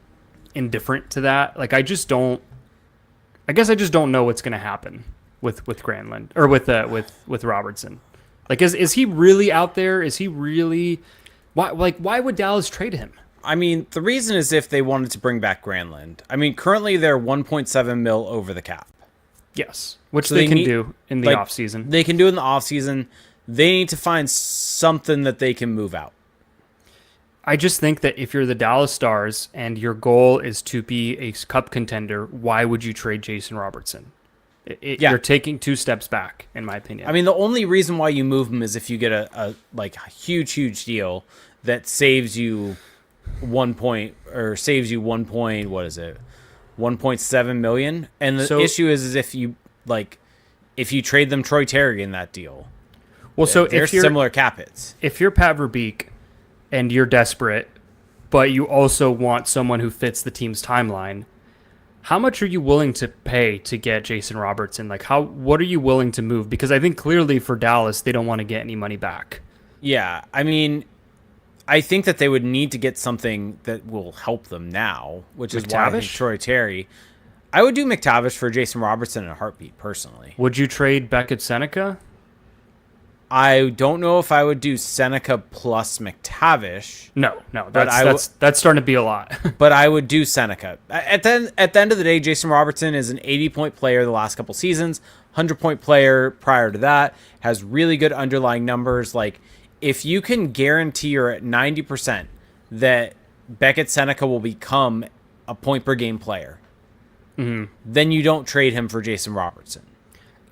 indifferent to that? Like I guess I just don't know what's going to happen with Granlund or with Robertson. Like is he really out there? Is he really why would Dallas trade him? I mean, the reason is if they wanted to bring back Granlund. I mean, currently they're 1.7 mil over the cap. Yes, which so they can do in the offseason. They can do it in the offseason. they need to find something that they can move out. I just think that if you're the Dallas Stars and your goal is to be a cup contender, why would you trade Jason Robertson? You're taking 2 steps back, in my opinion. I mean, the only reason why you move him is if you get a huge deal that saves you 1 point or saves you 1 point. What is it? 1.7 million. And the issue is if you trade them Troy Terry in that deal. Well, so they're if you're similar cap hits. If you're Pat Verbeek and you're desperate, but you also want someone who fits the team's timeline, how much are you willing to pay to get Jason Robertson? Like, what are you willing to move? Because I think clearly for Dallas, they don't want to get any money back. Yeah, I mean, I think that they would need to get something that will help them now, which is why I think Troy Terry. I would do McTavish for Jason Robertson in a heartbeat, personally. Would you trade Beckett Seneca? I don't know if I would do Seneca plus McTavish. No, that's starting to be a lot. But I would do Seneca. At the end of the day, Jason Robertson is an 80-point player the last couple seasons, 100-point player prior to that, has really good underlying numbers. Like, if you can guarantee you're at 90% that Beckett Seneca will become a point-per-game player, then you don't trade him for Jason Robertson.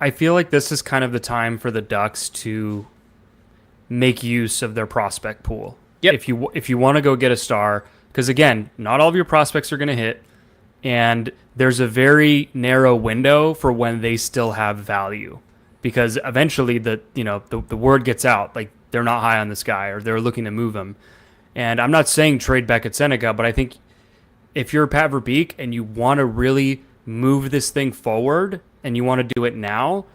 I feel like this is kind of the time for the Ducks to make use of their prospect pool. Yep. If you want to go get a star, because again, not all of your prospects are going to hit, and there's a very narrow window for when they still have value, because eventually the word gets out, like they're not high on this guy or they're looking to move him. And I'm not saying trade Beckett Seneca, but I think if you're Pat Verbeek and you want to really move this thing forward and you want to do it now,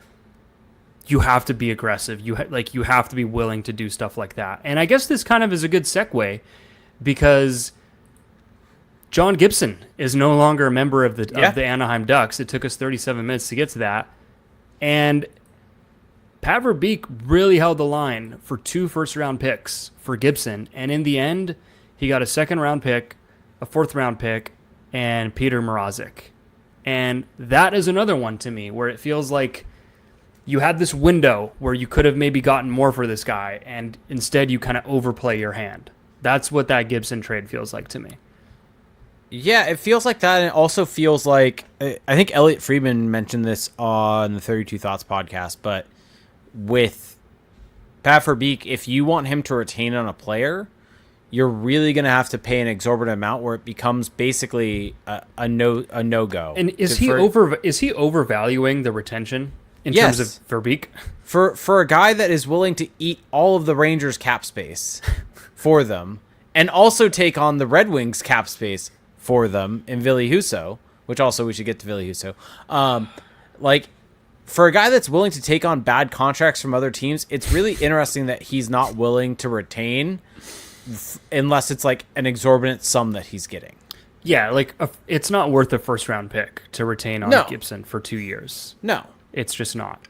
you have to be aggressive. You have to be willing to do stuff like that. And I guess this kind of is a good segue, because John Gibson is no longer a member of the Anaheim Ducks. It took us 37 minutes to get to that. And Pat Verbeek really held the line for 2 first-round picks for Gibson. And in the end, he got a second-round pick, a fourth-round pick, and Peter Mrazek. And that is another one to me where it feels like you had this window where you could have maybe gotten more for this guy, and instead you kind of overplay your hand. That's what that Gibson trade feels like to me. Yeah, it feels like that, and it also feels like, I think Elliot Friedman mentioned this on the 32 Thoughts podcast, but with Pat Verbeek, if you want him to retain on a player, you're really going to have to pay an exorbitant amount where it becomes basically a no-go. And is he overvaluing the retention in terms of Verbeek? For a guy that is willing to eat all of the Rangers cap space for them, and also take on the Red Wings cap space for them in Ville Husso, which also we should get to Ville Husso. For a guy that's willing to take on bad contracts from other teams, it's really interesting that he's not willing to retain unless it's like an exorbitant sum that he's getting. Yeah, it's not worth a first-round pick to retain on Gibson for 2 years. No. It's just not.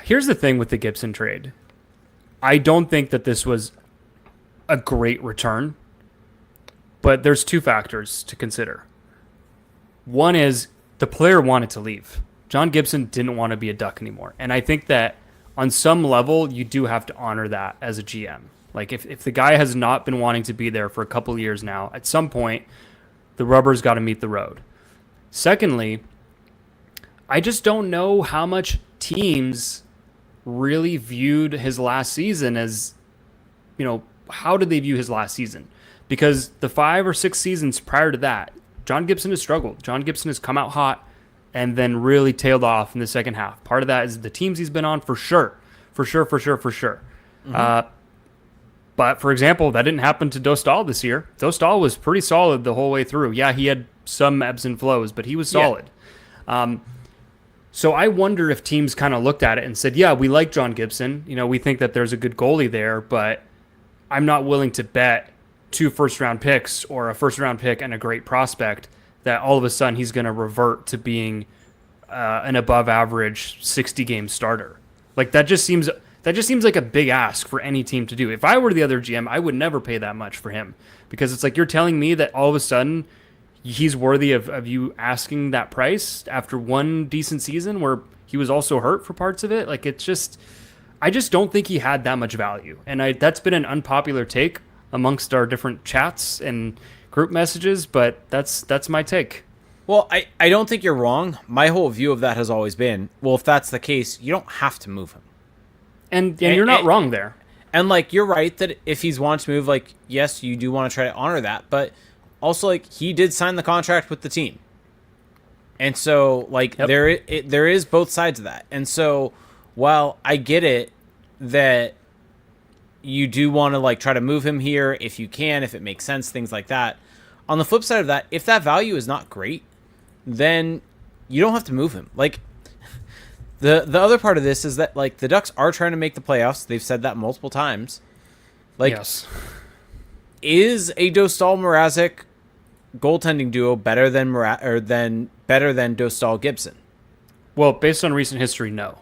Here's the thing with the Gibson trade. I don't think that this was a great return, but there's 2 factors to consider. One is the player wanted to leave. John Gibson didn't want to be a Duck anymore. And I think that on some level, you do have to honor that as a GM. Like, if the guy has not been wanting to be there for a couple of years now, at some point, the rubber's got to meet the road. Secondly, I just don't know how much teams really viewed his last season as, how did they view his last season? Because the 5 or 6 seasons prior to that, John Gibson has struggled. John Gibson has come out hot and then really tailed off in the second half. Part of that is the teams he's been on, for sure. Mm-hmm. But, for example, that didn't happen to Dostal this year. Dostal was pretty solid the whole way through. Yeah, he had some ebbs and flows, but he was solid. Yeah. So I wonder if teams kind of looked at it and said, yeah, we like John Gibson. We think that there's a good goalie there, but I'm not willing to bet 2 first-round picks or a first-round pick and a great prospect that all of a sudden he's going to revert to being an above-average 60-game starter. Like, that just seems like a big ask for any team to do. If I were the other GM, I would never pay that much for him, because it's like you're telling me that all of a sudden he's worthy of you asking that price after one decent season where he was also hurt for parts of it. Like, it's just, I just don't think he had that much value. And that's been an unpopular take amongst our different chats and group messages, but that's my take. Well, I don't think you're wrong. My whole view of that has always been, well, if that's the case, you don't have to move him. And you're not wrong there. And, like, you're right that if he's wanting to move, like, yes, you do want to try to honor that. But also, like, he did sign the contract with the team. And so, like, there is both sides of that. And so, while I get it that you do want to, like, try to move him here if you can, if it makes sense, things like that. On the flip side of that, if that value is not great, then you don't have to move him. Like, the other part of this is that, like, the Ducks are trying to make the playoffs. They've said that multiple times. Like, yes. Is a Dostal-Mrazek goaltending duo better than Dostal Gibson? Well, based on recent history, no.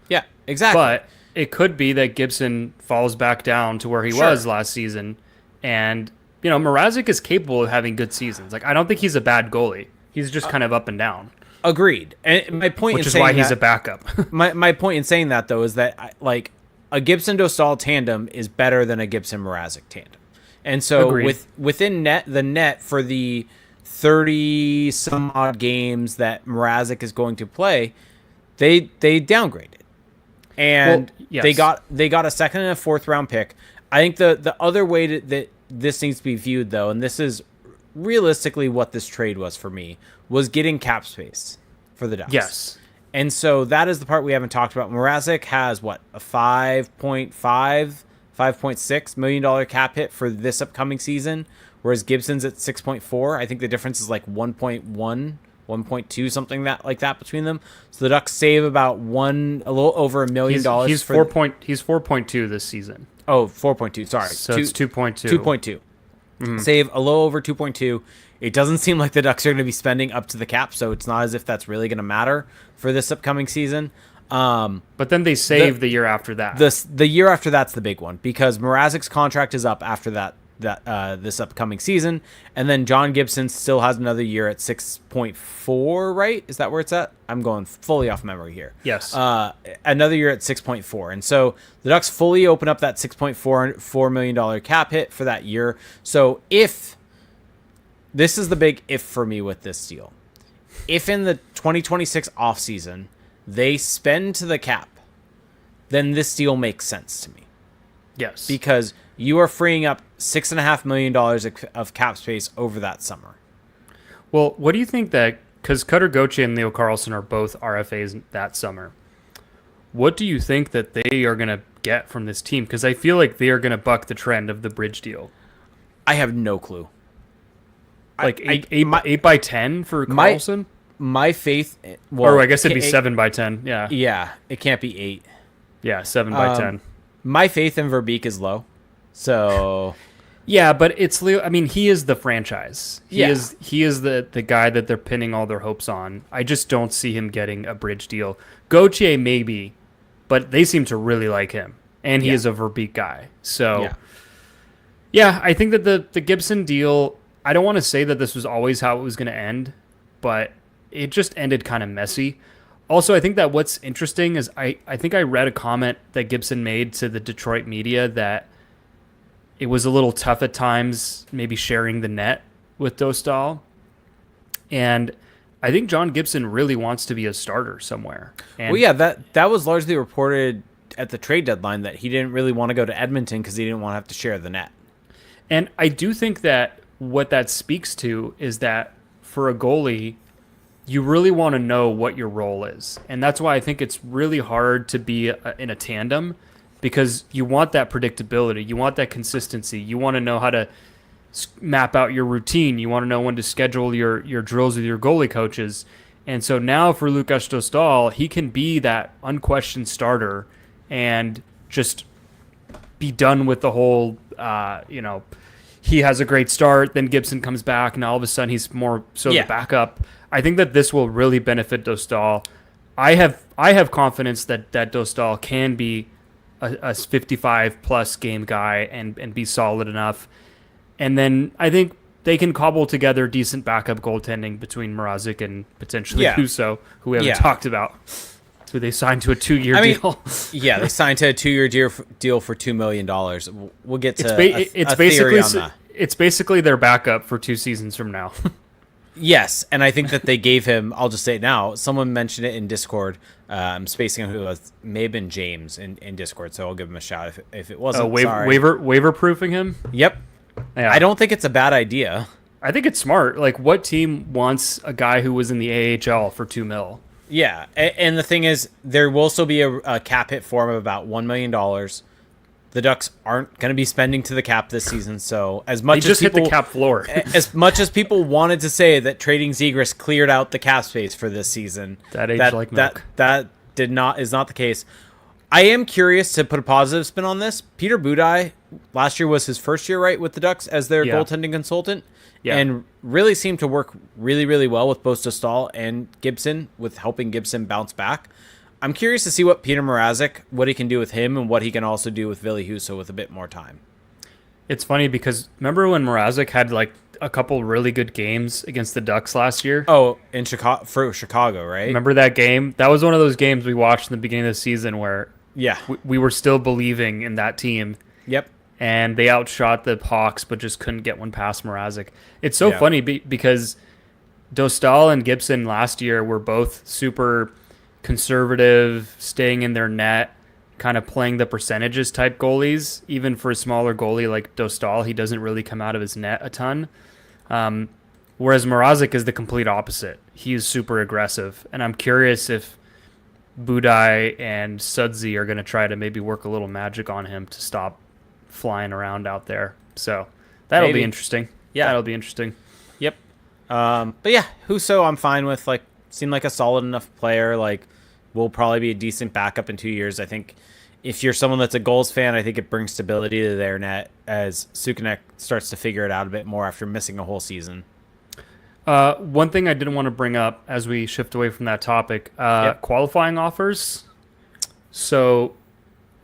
Yeah, exactly. But it could be that Gibson falls back down to where he was last season, and Mrazek is capable of having good seasons. Like, I don't think he's a bad goalie. He's just kind of up and down. Agreed. And my point, which is why he's a backup. my point in saying that, though, is that like a Gibson Dostal tandem is better than a Gibson Mrazek tandem, and so within the net for the 30 some odd games that Mrazek is going to play, they downgraded, and they got a second and a fourth round pick. I think the other way that this needs to be viewed, though, and this is realistically what this trade was for me, was getting cap space for the Ducks. Yes. And so that is the part we haven't talked about. Mrazek has, a $5.6 million cap hit for this upcoming season, whereas Gibson's at 6.4. I think the difference is like 1.1, 1.2, something like that between them. So the Ducks save about a little over $1 million. He's 4.2 this season. Oh, 4.2. Sorry. So it's 2.2. 2.2. Mm-hmm. Save a little over 2.2. It doesn't seem like the Ducks are going to be spending up to the cap, so it's not as if that's really going to matter for this upcoming season. But then they save the year after that. The year after that's the big one, because Mrazek's contract is up after that this upcoming season, and then John Gibson still has another year at 6.4, right? Is that where it's at? I'm going fully off memory here. Yes. Another year at 6.4, and so the Ducks fully open up that $6.4 million cap hit for that year. So if this is the big if for me with this deal, if in the 2026 offseason they spend to the cap, then this deal makes sense to me. Yes. Because you are freeing up $6.5 million of cap space over that summer. Well, what do you think that, because Cutter Gauthier and Leo Carlsson are both RFAs that summer, what do you think that they are going to get from this team? Because I feel like they are going to buck the trend of the bridge deal. I have no clue. Like 8 by 10 for Carlsson? My faith... Well, or I guess it'd be 7 by 10, yeah. Yeah, it can't be 8. Yeah, 7 by 10. My faith in Verbeek is low. So yeah, but it's Leo. I mean, he is the franchise. He is the guy that they're pinning all their hopes on. I just don't see him getting a bridge deal. Gauthier maybe, but they seem to really like him, and he is a Verbeek guy. So yeah, I think that the Gibson deal. I don't want to say that this was always how it was going to end, but it just ended kind of messy. Also, I think that what's interesting is I think I read a comment that Gibson made to the Detroit media that it was a little tough at times, maybe sharing the net with Dostal. And I think John Gibson really wants to be a starter somewhere. And well, yeah, that was largely reported at the trade deadline that he didn't really want to go to Edmonton because he didn't want to have to share the net. And I do think that what that speaks to is that for a goalie, you really want to know what your role is. And that's why I think it's really hard to be in a tandem, because you want that predictability. You want that consistency. You want to know how to map out your routine. You want to know when to schedule your drills with your goalie coaches. And so now for Lukas Dostal, he can be that unquestioned starter and just be done with the whole, he has a great start, then Gibson comes back, and all of a sudden he's more so the backup. I think that this will really benefit Dostal. I have confidence that Dostal can be a 55-plus game guy and be solid enough. And then I think they can cobble together decent backup goaltending between Mrazek and potentially Husso, who we haven't talked about. who they signed to a 2-year I mean, deal. Yeah, they signed to a 2-year deal for $2 million. We'll get to It's a theory on that. It's basically their backup for 2 seasons from now. Yes, and I think that they gave him, I'll just say it now, someone mentioned it in Discord. I'm spacing on who it was. May have been James in Discord, so I'll give him a shout if it wasn't. Sorry. Waiver proofing him? Yep. Yeah. I don't think it's a bad idea. I think it's smart. Like, what team wants a guy who was in the AHL for $2 million? Yeah, and the thing is, there will still be a cap hit for him of about $1 million. The Ducks aren't going to be spending to the cap this season, so as much They just as people hit the cap floor. as much as people wanted to say that trading Zegras cleared out the cap space for this season, That aged like milk. That is not the case. I am curious to put a positive spin on this. Peter Budaj last year was his first year, right, with the Ducks as their goaltending consultant, and really seemed to work really, really well with both Dostal and Gibson, with helping Gibson bounce back. I'm curious to see what Peter Mrazek, what he can do with him, and what he can also do with Ville Husso with a bit more time. It's funny because remember when Mrazek had like a couple really good games against the Ducks last year? Oh, in Chicago, right? Remember that game? That was one of those games we watched in the beginning of the season where we were still believing in that team. Yep. And they outshot the Hawks, but just couldn't get one past Mrazek. It's so funny because Dostal and Gibson last year were both super conservative, staying in their net, kind of playing the percentages type goalies. Even for a smaller goalie like Dostal, he doesn't really come out of his net a ton. Whereas Mrazek is the complete opposite. He is super aggressive. And I'm curious if Budaj and Sudsy are going to try to maybe work a little magic on him to stop flying around out there. So that'll be interesting. Yeah. That'll be interesting. Yep. But yeah, Husso I'm fine with. Like, seemed like a solid enough player. Like, will probably be a decent backup in 2 years. I think if you're someone that's a goals fan, I think it brings stability to their net as Sukanek starts to figure it out a bit more after missing a whole season. One thing I didn't want to bring up as we shift away from that topic, qualifying offers. So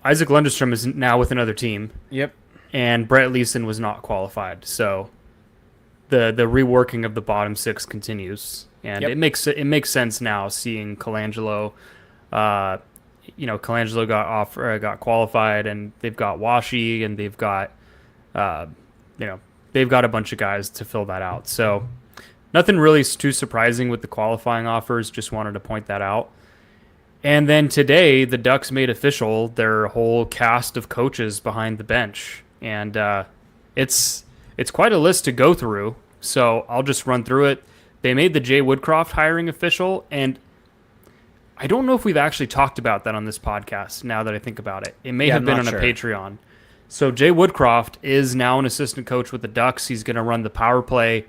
Isaac Lundestrom is now with another team. Yep. And Brett Leeson was not qualified. So the reworking of the bottom 6 continues. And it makes sense now seeing Colangelo. Colangelo got qualified, and they've got Washi, and they've got they've got a bunch of guys to fill that out. So nothing really too surprising with the qualifying offers. Just wanted to point that out. And then today, the Ducks made official their whole cast of coaches behind the bench, and it's quite a list to go through. So I'll just run through it. They made the Jay Woodcroft hiring official, and I don't know if we've actually talked about that on this podcast, now that I think about it. It may have been on a Patreon. So Jay Woodcroft is now an assistant coach with the Ducks. He's going to run the power play.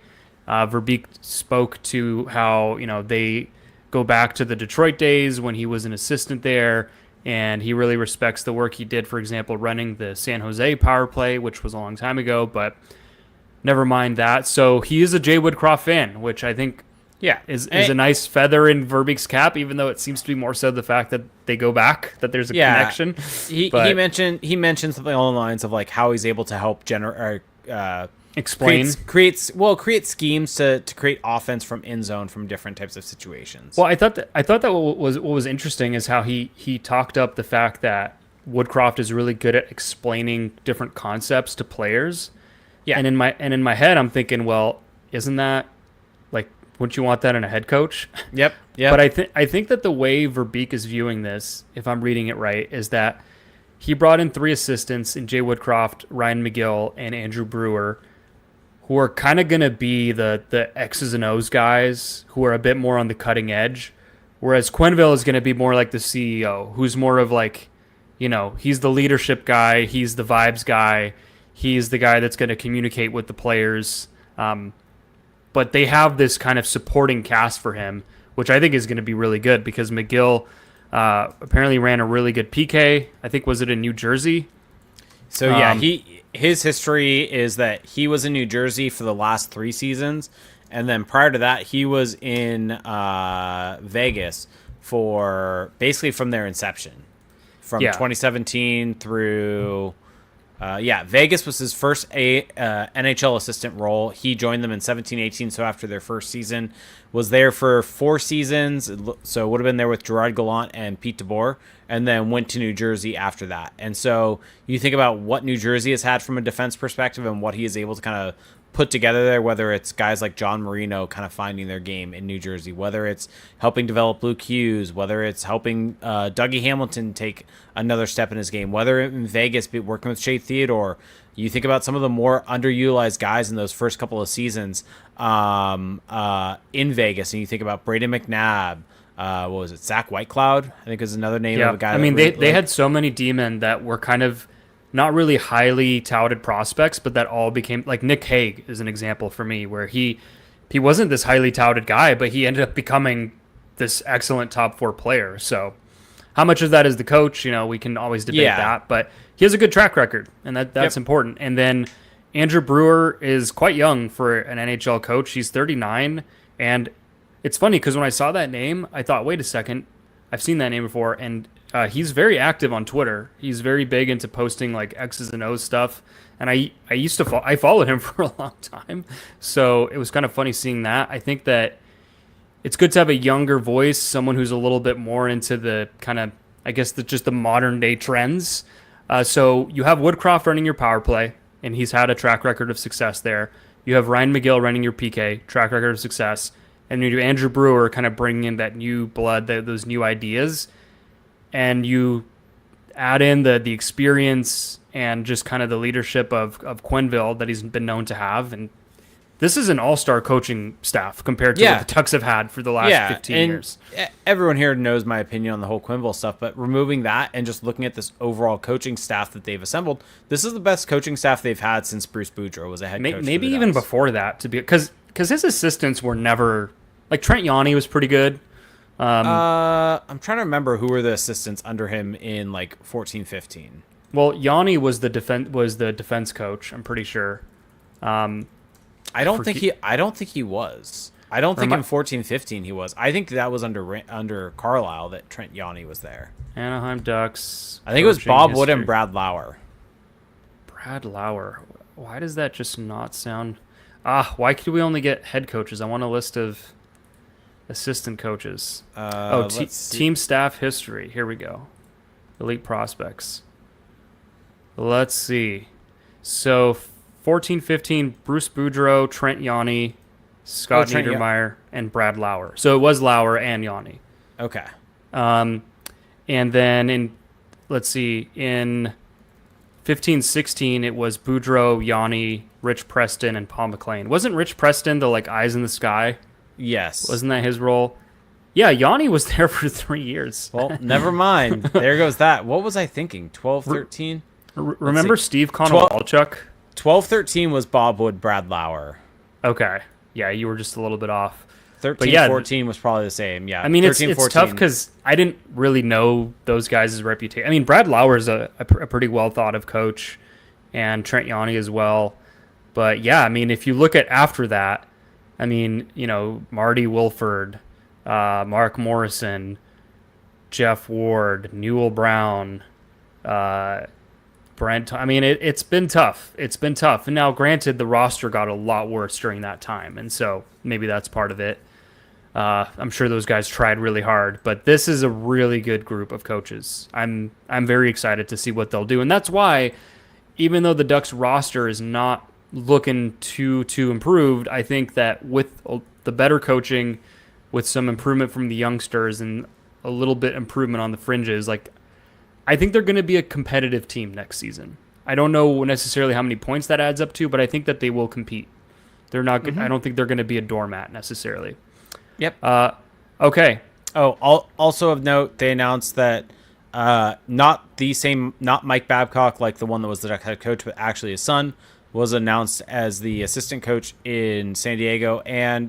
Verbeek spoke to how they go back to the Detroit days when he was an assistant there, and he really respects the work he did, for example, running the San Jose power play, which was a long time ago, but never mind that. So he is a Jay Woodcroft fan, which I think is a nice feather in Verbeek's cap, even though it seems to be more so the fact that they go back, that there's a connection. He mentioned something along the lines of like how he's able to help create schemes to create offense from in zone from different types of situations. Well, I thought that what was interesting is how he talked up the fact that Woodcroft is really good at explaining different concepts to players. Yeah. And in my head I'm thinking, well, isn't that like, wouldn't you want that in a head coach? Yep. But I think that the way Verbeek is viewing this, if I'm reading it right, is that he brought in 3 assistants in Jay Woodcroft, Ryan McGill, and Andrew Brewer, who are kind of going to be the X's and O's guys who are a bit more on the cutting edge, whereas Quenneville is going to be more like the CEO, who's more of like, he's the leadership guy, he's the vibes guy, he's the guy that's going to communicate with the players. But they have this kind of supporting cast for him, which I think is going to be really good because McGill apparently ran a really good PK. I think, was it in New Jersey? So his history is that he was in New Jersey for the last 3 seasons, and then prior to that, he was in Vegas for basically from their inception, from 2017 through Vegas was his first NHL assistant role. He joined them in 17-18, so after their first season. Was there for 4 seasons, so would have been there with Gerard Gallant and Pete DeBoer, and then went to New Jersey after that. And so you think about what New Jersey has had from a defense perspective and what he is able to kind of put together there, whether it's guys like John Marino kind of finding their game in New Jersey, whether it's helping develop Luke Hughes, whether it's helping Dougie Hamilton take another step in his game, whether in Vegas working with Shea Theodore. You think about some of the more underutilized guys in those first couple of seasons in Vegas, and you think about Braden McNabb, what was it, Zach Whitecloud, I think is another name of a guy. I mean, they had so many D-men that were kind of not really highly touted prospects, but that all became, like Nick Hague is an example for me, where he wasn't this highly touted guy, but he ended up becoming this excellent top 4 player. So how much of that is the coach? We can always debate that, but he has a good track record, and that's important. And then Andrew Brewer is quite young for an NHL coach. He's 39, and it's funny because when I saw that name, I thought, wait a second, I've seen that name before, and he's very active on Twitter. He's very big into posting like X's and O's stuff, and I followed him for a long time, so it was kind of funny seeing that. I think that it's good to have a younger voice, someone who's a little bit more into the kind of, I guess, just the modern day trends. So you have Woodcroft running your power play, and he's had a track record of success there. You have Ryan McGill running your PK, track record of success, and you do Andrew Brewer kind of bringing in that new blood, those new ideas, and you add in the experience and just kind of the leadership of Quenneville that he's been known to have. And this is an all-star coaching staff compared to what the Ducks have had for the last 15 years. Everyone here knows my opinion on the whole Quenneville stuff, but removing that and just looking at this overall coaching staff that they've assembled, this is the best coaching staff they've had since Bruce Boudreau was a head coach. Maybe even before that, because his assistants were never, like Trent Yanni was pretty good. I'm trying to remember who were the assistants under him in like 14-15. Well, Yanni was the defense coach, I'm pretty sure. I don't think he was. I don't think in 14-15 he was. I think that was under Carlisle that Trent Yanni was there. Anaheim Ducks. I think it was Bob Wood and Brad Lauer. Brad Lauer. Why does that just not sound... why could we only get head coaches? I want a list of assistant coaches. Team staff history. Here we go. Elite prospects. Let's see. So 14-15, Bruce Boudreau, Trent Yanni, Scott Niedermayer, and Brad Lauer. So it was Lauer and Yanni. Okay. And then in 15-16, it was Boudreau, Yanni, Rich Preston, and Paul McLean. Wasn't Rich Preston the like eyes in the sky? Yes. Wasn't that his role? Yeah, Yanni was there for 3 years. Well, never mind. There goes that. What was I thinking? 12-13? Remember Steve Konowalchuk? 12-13 was Bob Wood, Brad Lauer. Okay. Yeah, you were just a little bit off. 13-14 was probably the same. Yeah. I mean, it's tough because I didn't really know those guys' reputation. I mean, Brad Lauer's a pretty well thought of coach, and Trent Yanni as well. But yeah, I mean, if you look at after that, I mean, Marty Wilford, Mark Morrison, Jeff Ward, Newell Brown, Brent. I mean, it's been tough. It's been tough. And now, granted, the roster got a lot worse during that time, and so maybe that's part of it. I'm sure those guys tried really hard, but this is a really good group of coaches. I'm very excited to see what they'll do, and that's why, even though the Ducks roster is not looking too improved, I think that with the better coaching, with some improvement from the youngsters and a little bit improvement on the fringes, I think they're going to be a competitive team next season. I don't know necessarily how many points that adds up to, but I think that they will compete. They're not. I don't think they're going to be a doormat necessarily. Yep. Okay. Oh, also of note, they announced that not Mike Babcock, like the one that was the Duck head coach, but actually his son was announced as the assistant coach in San Diego, and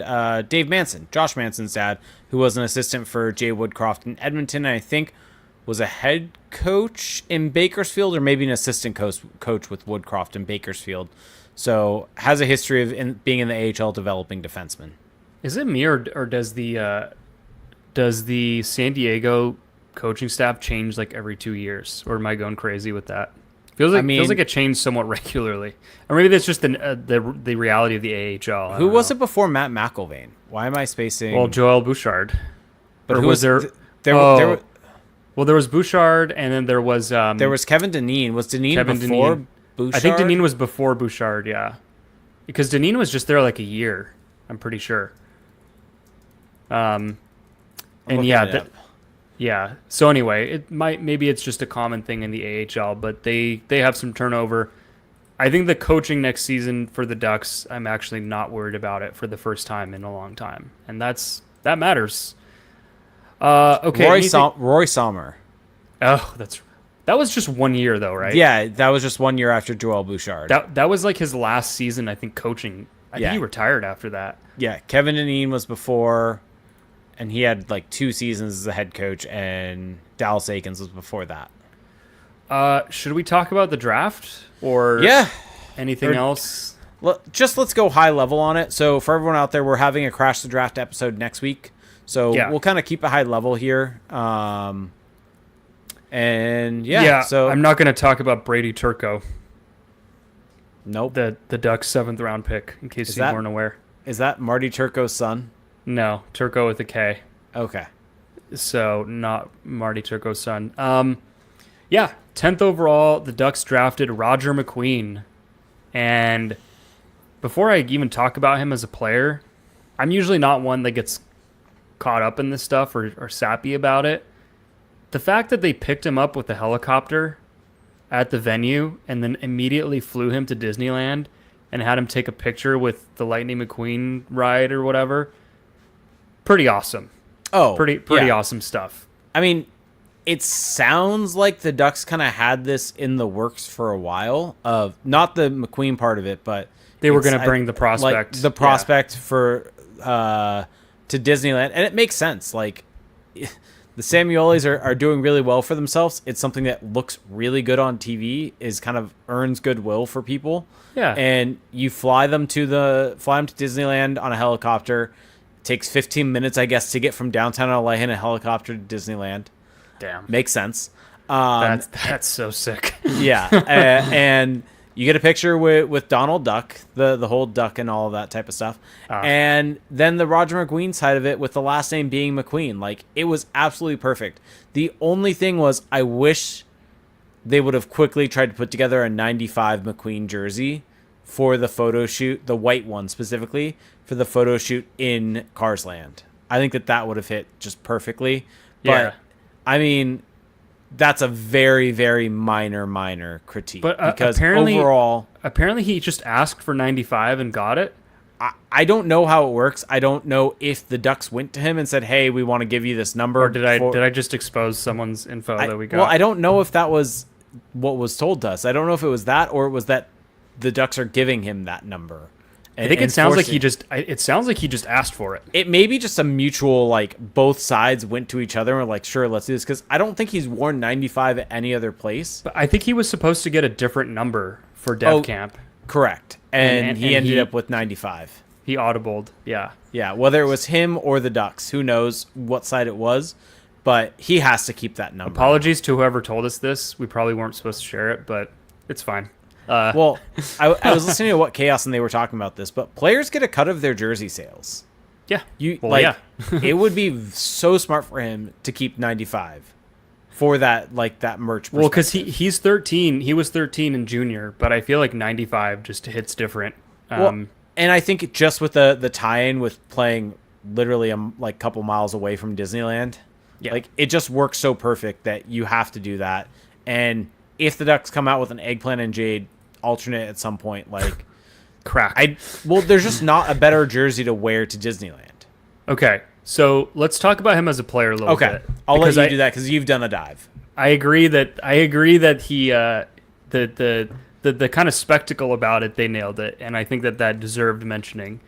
Dave Manson, Josh Manson's dad, who was an assistant for Jay Woodcroft in Edmonton, and I think was a head coach in Bakersfield, or maybe an assistant coach with Woodcroft in Bakersfield. So has a history of being in the AHL developing defensemen. Is it me, or does the San Diego coaching staff change like every 2 years, or am I going crazy with that? Feels like it changed somewhat regularly, or maybe that's just the reality of the AHL. Who was it before Matt McIlvaine? Why am I spacing? Well, Joel Bouchard. But or who was there? Well, there was Bouchard, and then there was Kevin Dineen. Was Dineen Kevin before Dineen. Bouchard? I think Dineen was before Bouchard. Yeah, because Dineen was just there like a year. I'm pretty sure. And yeah, yeah. So anyway, maybe it's just a common thing in the AHL, but they have some turnover. I think the coaching next season for the Ducks, I'm actually not worried about it for the first time in a long time, and that matters. Okay, Roy Sommer. Oh, that was just 1 year though, right? Yeah, that was just 1 year after Joel Bouchard. That was like his last season, I think, coaching. I think he retired after that. Yeah, Kevin Dineen was before, and he had like 2 seasons as a head coach, and Dallas Eakins was before that. Should we talk about the draft or anything else? Let's go high level on it. So for everyone out there, we're having a Crash the Draft episode next week. So we'll kind of keep a high level here. So I'm not going to talk about Brady Turco. Nope. The Ducks 7th round pick, in case you weren't aware. Is that Marty Turco's son? No, Turco with a K. Okay. So not Marty Turco's son. 10th overall, the Ducks drafted Roger McQueen. And before I even talk about him as a player, I'm usually not one that gets caught up in this stuff or sappy about it. The fact that they picked him up with a helicopter at the venue and then immediately flew him to Disneyland and had him take a picture with the Lightning McQueen ride or whatever, pretty awesome. Oh, pretty awesome stuff. I mean, it sounds like the Ducks kind of had this in the works for a while. Of not the McQueen part of it, but they were going to bring the prospect, for to Disneyland, and it makes sense. Like the Samuelis are doing really well for themselves. It's something that looks really good on TV. Is kind of earns goodwill for people. Yeah, and you fly them to Disneyland on a helicopter. It takes 15 minutes, I guess, to get from downtown LA in a helicopter to Disneyland. Damn, makes sense. That's so sick. Yeah, and you get a picture with Donald Duck, the whole duck and all of that type of stuff. And then the Roger McQueen side of it with the last name being McQueen. Like, it was absolutely perfect. The only thing was, I wish they would have quickly tried to put together a 95 McQueen jersey for the photo shoot, the white one specifically, for the photo shoot in Cars Land. I think that would have hit just perfectly. But, I mean, that's a very, very minor critique. But because apparently he just asked for 95 and got it. I don't know how it works. I don't know if the Ducks went to him and said, "Hey, we want to give you this number." Or did I just expose someone's info that we got? Well, I don't know if that was what was told to us. I don't know if it was that or it was that the Ducks are giving him that number. I think it sounds like he just asked for it. It may be just a mutual, like, both sides went to each other and were like, sure, let's do this. Because I don't think he's worn 95 at any other place. But I think he was supposed to get a different number for Dev Camp. Correct. And he ended up with 95. He audibled, yeah. Yeah, whether it was him or the Ducks. Who knows what side it was. But he has to keep that number. Apologies to whoever told us this. We probably weren't supposed to share it, but it's fine. Well, I was listening to What Chaos and they were talking about this, but players get a cut of their jersey sales. Yeah. It would be so smart for him to keep 95 for that merch. Well, because he's 13. He was 13 in junior, but I feel like 95 just hits different. And I think just with the tie-in with playing literally a couple miles away from Disneyland, it just works so perfect that you have to do that. And if the Ducks come out with an Eggplant and Jade alternate at some point, crack. There's just not a better jersey to wear to Disneyland. Okay, so let's talk about him as a player a little bit. Okay, I'll let you do that because you've done a dive. I agree that he the kind of spectacle about it, they nailed it, and I think that deserved mentioning.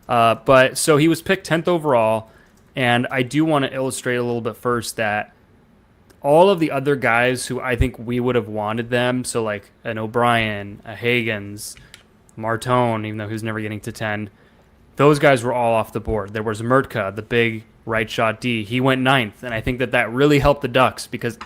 But so he was picked 10th overall, and I do want to illustrate a little bit first that all of the other guys who I think we would have wanted them, so like an O'Brien, a Hagens, Martone, even though he was never getting to 10, those guys were all off the board. There was Murtka, the big right shot D. He went 9th, and I think that really helped the Ducks because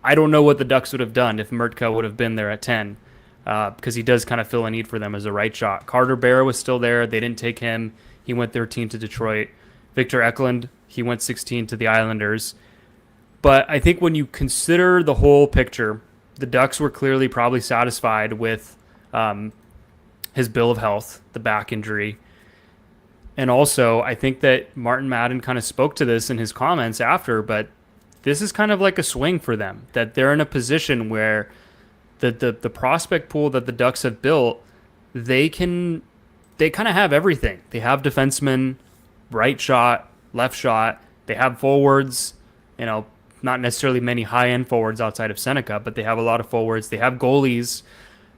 I don't know what the Ducks would have done if Murtka would have been there at 10, because he does kind of fill a need for them as a right shot. Carter Bear was still there. They didn't take him. He went 13 to Detroit. Victor Eklund, he went 16 to the Islanders. But I think when you consider the whole picture, the Ducks were clearly probably satisfied with his bill of health, the back injury. And also, I think that Martin Madden kind of spoke to this in his comments after, but this is kind of like a swing for them, that they're in a position where the prospect pool that the Ducks have built, they kind of have everything. They have defensemen, right shot, left shot. They have forwards, not necessarily many high-end forwards outside of Seneca, but they have a lot of forwards. They have goalies.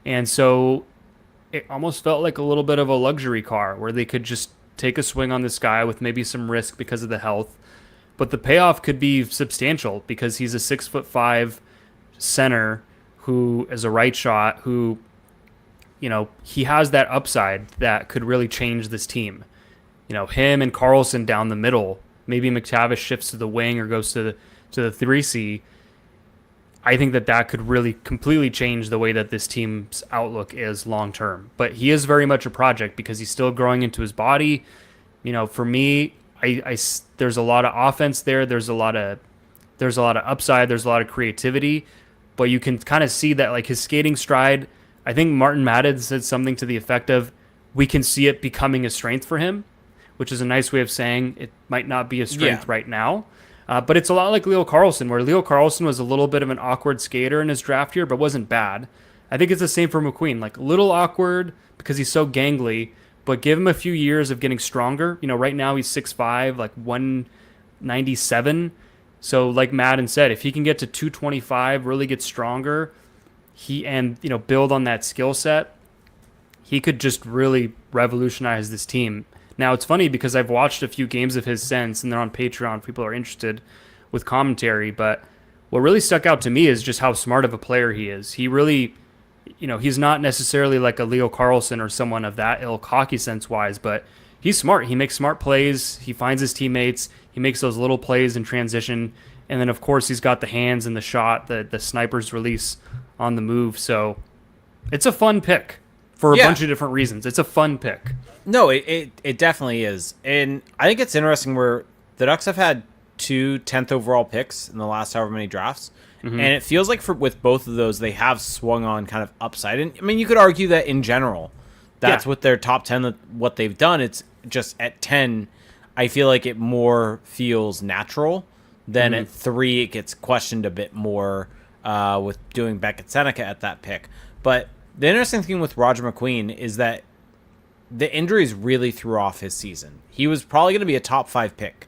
And so it almost felt like a little bit of a luxury car where they could just take a swing on this guy with maybe some risk because of the health. But the payoff could be substantial because he's a 6'5" center who is a right shot, who, he has that upside that could really change this team. Him and Carlson down the middle. Maybe McTavish shifts to the wing or goes to the 3C. I think that could really completely change the way that this team's outlook is long term. But he is very much a project because he's still growing into his body. For me, there's a lot of offense there. There's a lot of upside. There's a lot of creativity, but you can kind of see that like his skating stride. I think Martin Madden said something to the effect of, "We can see it becoming a strength for him," which is a nice way of saying it might not be a strength right now. But it's a lot like Leo Carlsson, where Leo Carlsson was a little bit of an awkward skater in his draft year, but wasn't bad. I think it's the same for McQueen, like a little awkward because he's so gangly, but give him a few years of getting stronger. Right now he's 6'5", like 197. So like Madden said, if he can get to 225, really get stronger, build on that skill set, he could just really revolutionize this team. Now, it's funny because I've watched a few games of his since, and they're on Patreon if people are interested with commentary, but what really stuck out to me is just how smart of a player he is. He really, he's not necessarily like a Leo Carlsson or someone of that ilk hockey sense-wise, but he's smart. He makes smart plays. He finds his teammates. He makes those little plays in transition, and then, of course, he's got the hands and the shot, the sniper's release on the move, so it's a fun pick for a bunch of different reasons. It's a fun pick. No, it definitely is. And I think it's interesting where the Ducks have had 2 10th overall picks in the last however many drafts. Mm-hmm. And it feels like with both of those, they have swung on kind of upside. And I mean, you could argue that in general, that's what their top 10, what they've done. It's just at 10, I feel like it more feels natural than at 3. It gets questioned a bit more with doing Beckett Seneca at that pick. But the interesting thing with Roger McQueen is that the injuries really threw off his season. He was probably going to be a top 5 pick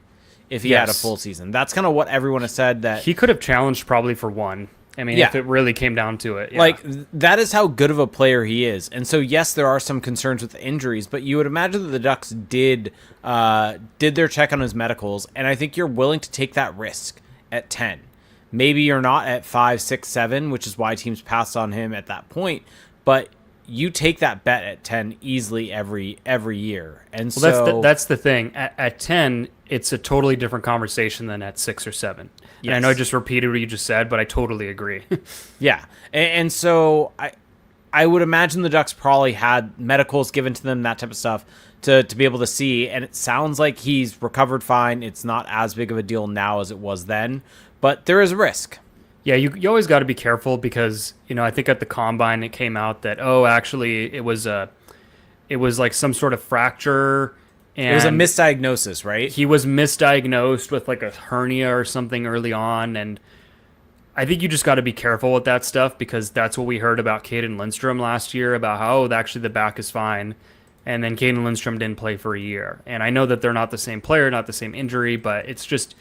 if he had a full season. That's kind of what everyone has said. That he could have challenged probably for 1. I mean, if it really came down to it. Yeah. Like, that is how good of a player he is. And so, yes, there are some concerns with the injuries, but you would imagine that the Ducks did their check on his medicals, and I think you're willing to take that risk at 10. Maybe you're not at 5, 6, 7, which is why teams passed on him at that point, but you take that bet at 10 easily every year. And that's the thing. At 10, it's a totally different conversation than at 6 or 7. Yes. And I know I just repeated what you just said, but I totally agree. Yeah. And so I would imagine the Ducks probably had medicals given to them, that type of stuff, to be able to see. And it sounds like he's recovered fine. It's not as big of a deal now as it was then, but there is a risk. Yeah, you always got to be careful because, I think at the Combine it came out that, actually it was like some sort of fracture. And it was a misdiagnosis, right? He was misdiagnosed with like a hernia or something early on. And I think you just got to be careful with that stuff because that's what we heard about Caden Lindstrom last year about how, actually the back is fine. And then Caden Lindstrom didn't play for a year. And I know that they're not the same player, not the same injury, but it's just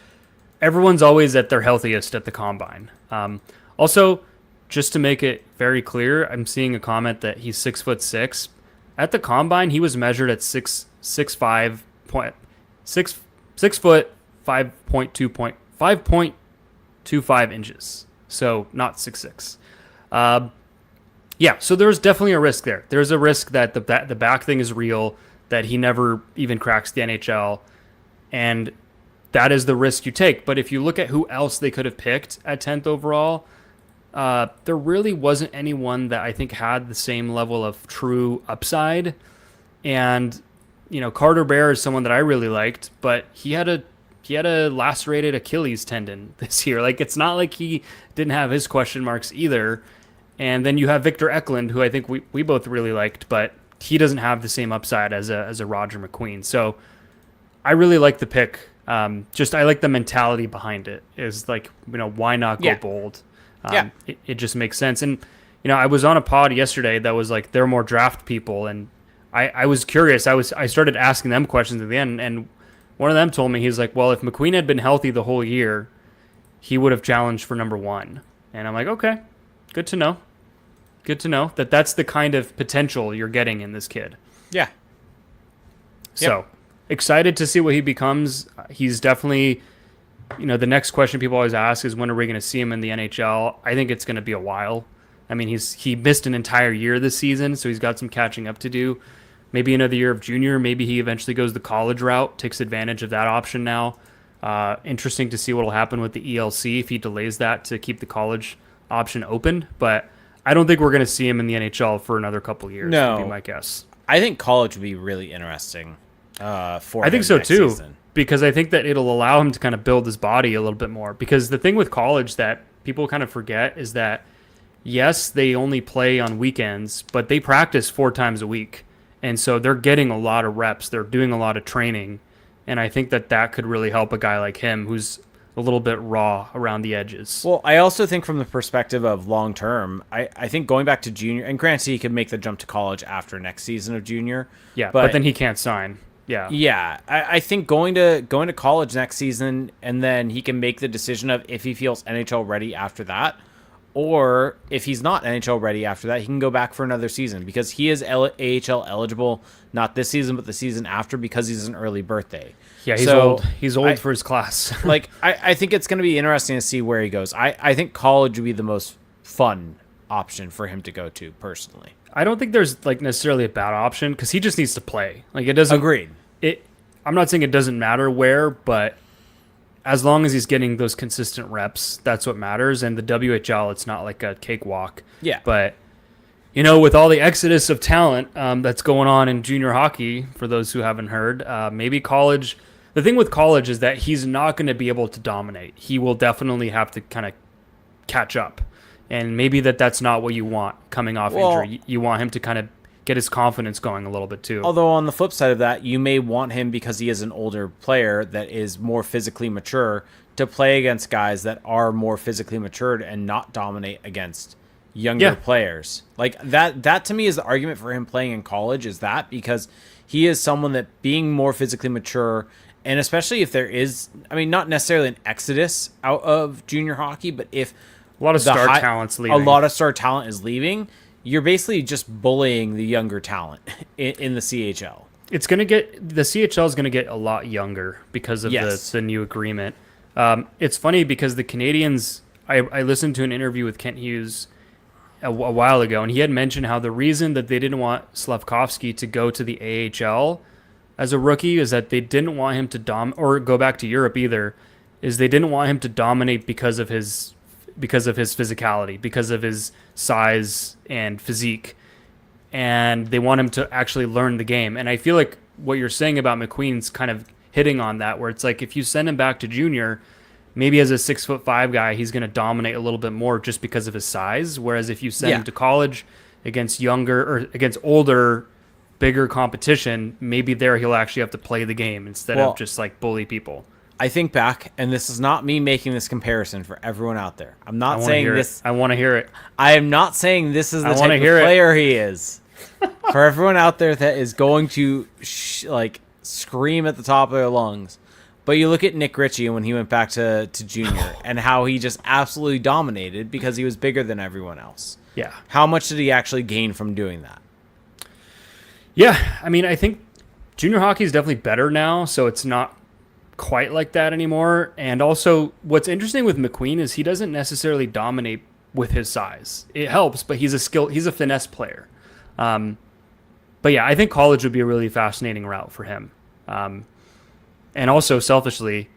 everyone's always at their healthiest at the Combine. Also, just to make it very clear, I'm seeing a comment that he's 6'6". At the Combine, he was measured at 6 foot 5.25 inches. So not 6'6". So there's definitely a risk there. There's a risk that the back thing is real, that he never even cracks the NHL, and that is the risk you take. But if you look at who else they could have picked at 10th overall, there really wasn't anyone that I think had the same level of true upside. And Carter Bear is someone that I really liked, but he had a lacerated Achilles tendon this year. Like, it's not like he didn't have his question marks either. And then you have Victor Eklund, who I think we both really liked, but he doesn't have the same upside as a Roger McQueen. So I really like the pick. Just I like the mentality behind it. Is like, why not go bold? It just makes sense. And I was on a pod yesterday that was like, they're more draft people, and I was curious. I started asking them questions at the end, and one of them told me, he's like, well, if McQueen had been healthy the whole year, he would have challenged for number 1. And I'm like, okay, good to know. Good to know that that's the kind of potential you're getting in this kid. Yeah. So excited to see what he becomes. He's definitely, the next question people always ask is, when are we going to see him in the NHL? I think it's going to be a while. I mean, he missed an entire year this season, so he's got some catching up to do. Maybe another year of junior. Maybe he eventually goes the college route, takes advantage of that option now. Interesting to see what will happen with the ELC if he delays that to keep the college option open. But I don't think we're going to see him in the NHL for another couple years. No. Would be my guess. I think college would be really interesting for I think him so next too, season. because I think that it'll allow him to kind of build his body a little bit more. Because the thing with college that people kind of forget is that, yes, they only play on weekends, but they practice 4 times a week. And so they're getting a lot of reps. They're doing a lot of training. And I think that could really help a guy like him who's a little bit raw around the edges. Well, I also think from the perspective of long term, I think going back to junior, and granted he could make the jump to college after next season of junior. Yeah, but then he can't sign. Yeah. Yeah. I think going to college next season, and then he can make the decision of if he feels NHL ready after that, or if he's not NHL ready after that, he can go back for another season, because he is AHL eligible, not this season, but the season after, because he's an early birthday. Yeah, he's old. He's old for his class. I think it's going to be interesting to see where he goes. I think college would be the most fun option for him to go to, personally. I don't think there's necessarily a bad option, because he just needs to play. It doesn't. Agreed. I'm not saying it doesn't matter where, but as long as he's getting those consistent reps, that's what matters. And the WHL, it's not like a cakewalk. Yeah. But with all the exodus of talent that's going on in junior hockey, for those who haven't heard, maybe college. The thing with college is that he's not going to be able to dominate. He will definitely have to kind of catch up. And maybe that's not what you want coming off injury. You want him to kind of get his confidence going a little bit too. Although on the flip side of that, you may want him, because he is an older player that is more physically mature, to play against guys that are more physically matured and not dominate against younger players. That to me is the argument for him playing in college, is that because he is someone that, being more physically mature, and especially if there is, not necessarily an exodus out of junior hockey, but if a lot of star talent's leaving. A lot of star talent is leaving, you're basically just bullying the younger talent in the CHL. The CHL is going to get a lot younger because of the new agreement. It's funny because the Canadians, I listened to an interview with Kent Hughes a while ago, and he had mentioned how the reason that they didn't want Slavkovsky to go to the AHL as a rookie is that they didn't want him to or go back to Europe either, is they didn't want him to dominate because of his physicality, because of his size and physique, and they want him to actually learn the game. And I feel like what you're saying about McQueen's kind of hitting on that, where it's like, if you send him back to junior, maybe as a 6'5" guy, he's going to dominate a little bit more just because of his size. Whereas if you send him to college against younger or against older, bigger competition, maybe there he'll actually have to play the game instead of just bully people. I think back, and this is not me making this comparison for everyone out there. I'm not saying this. I want to hear it. I am not saying this is the type of player he is. For everyone out there that is going to scream at the top of their lungs. But you look at Nick Ritchie when he went back to junior and how he just absolutely dominated because he was bigger than everyone else. Yeah. How much did he actually gain from doing that? Yeah. I think junior hockey is definitely better now, so it's not quite like that anymore. And also, what's interesting with McQueen is he doesn't necessarily dominate with his size. It helps, but he's a finesse player. But yeah, I think college would be a really fascinating route for him. And also, selfishly,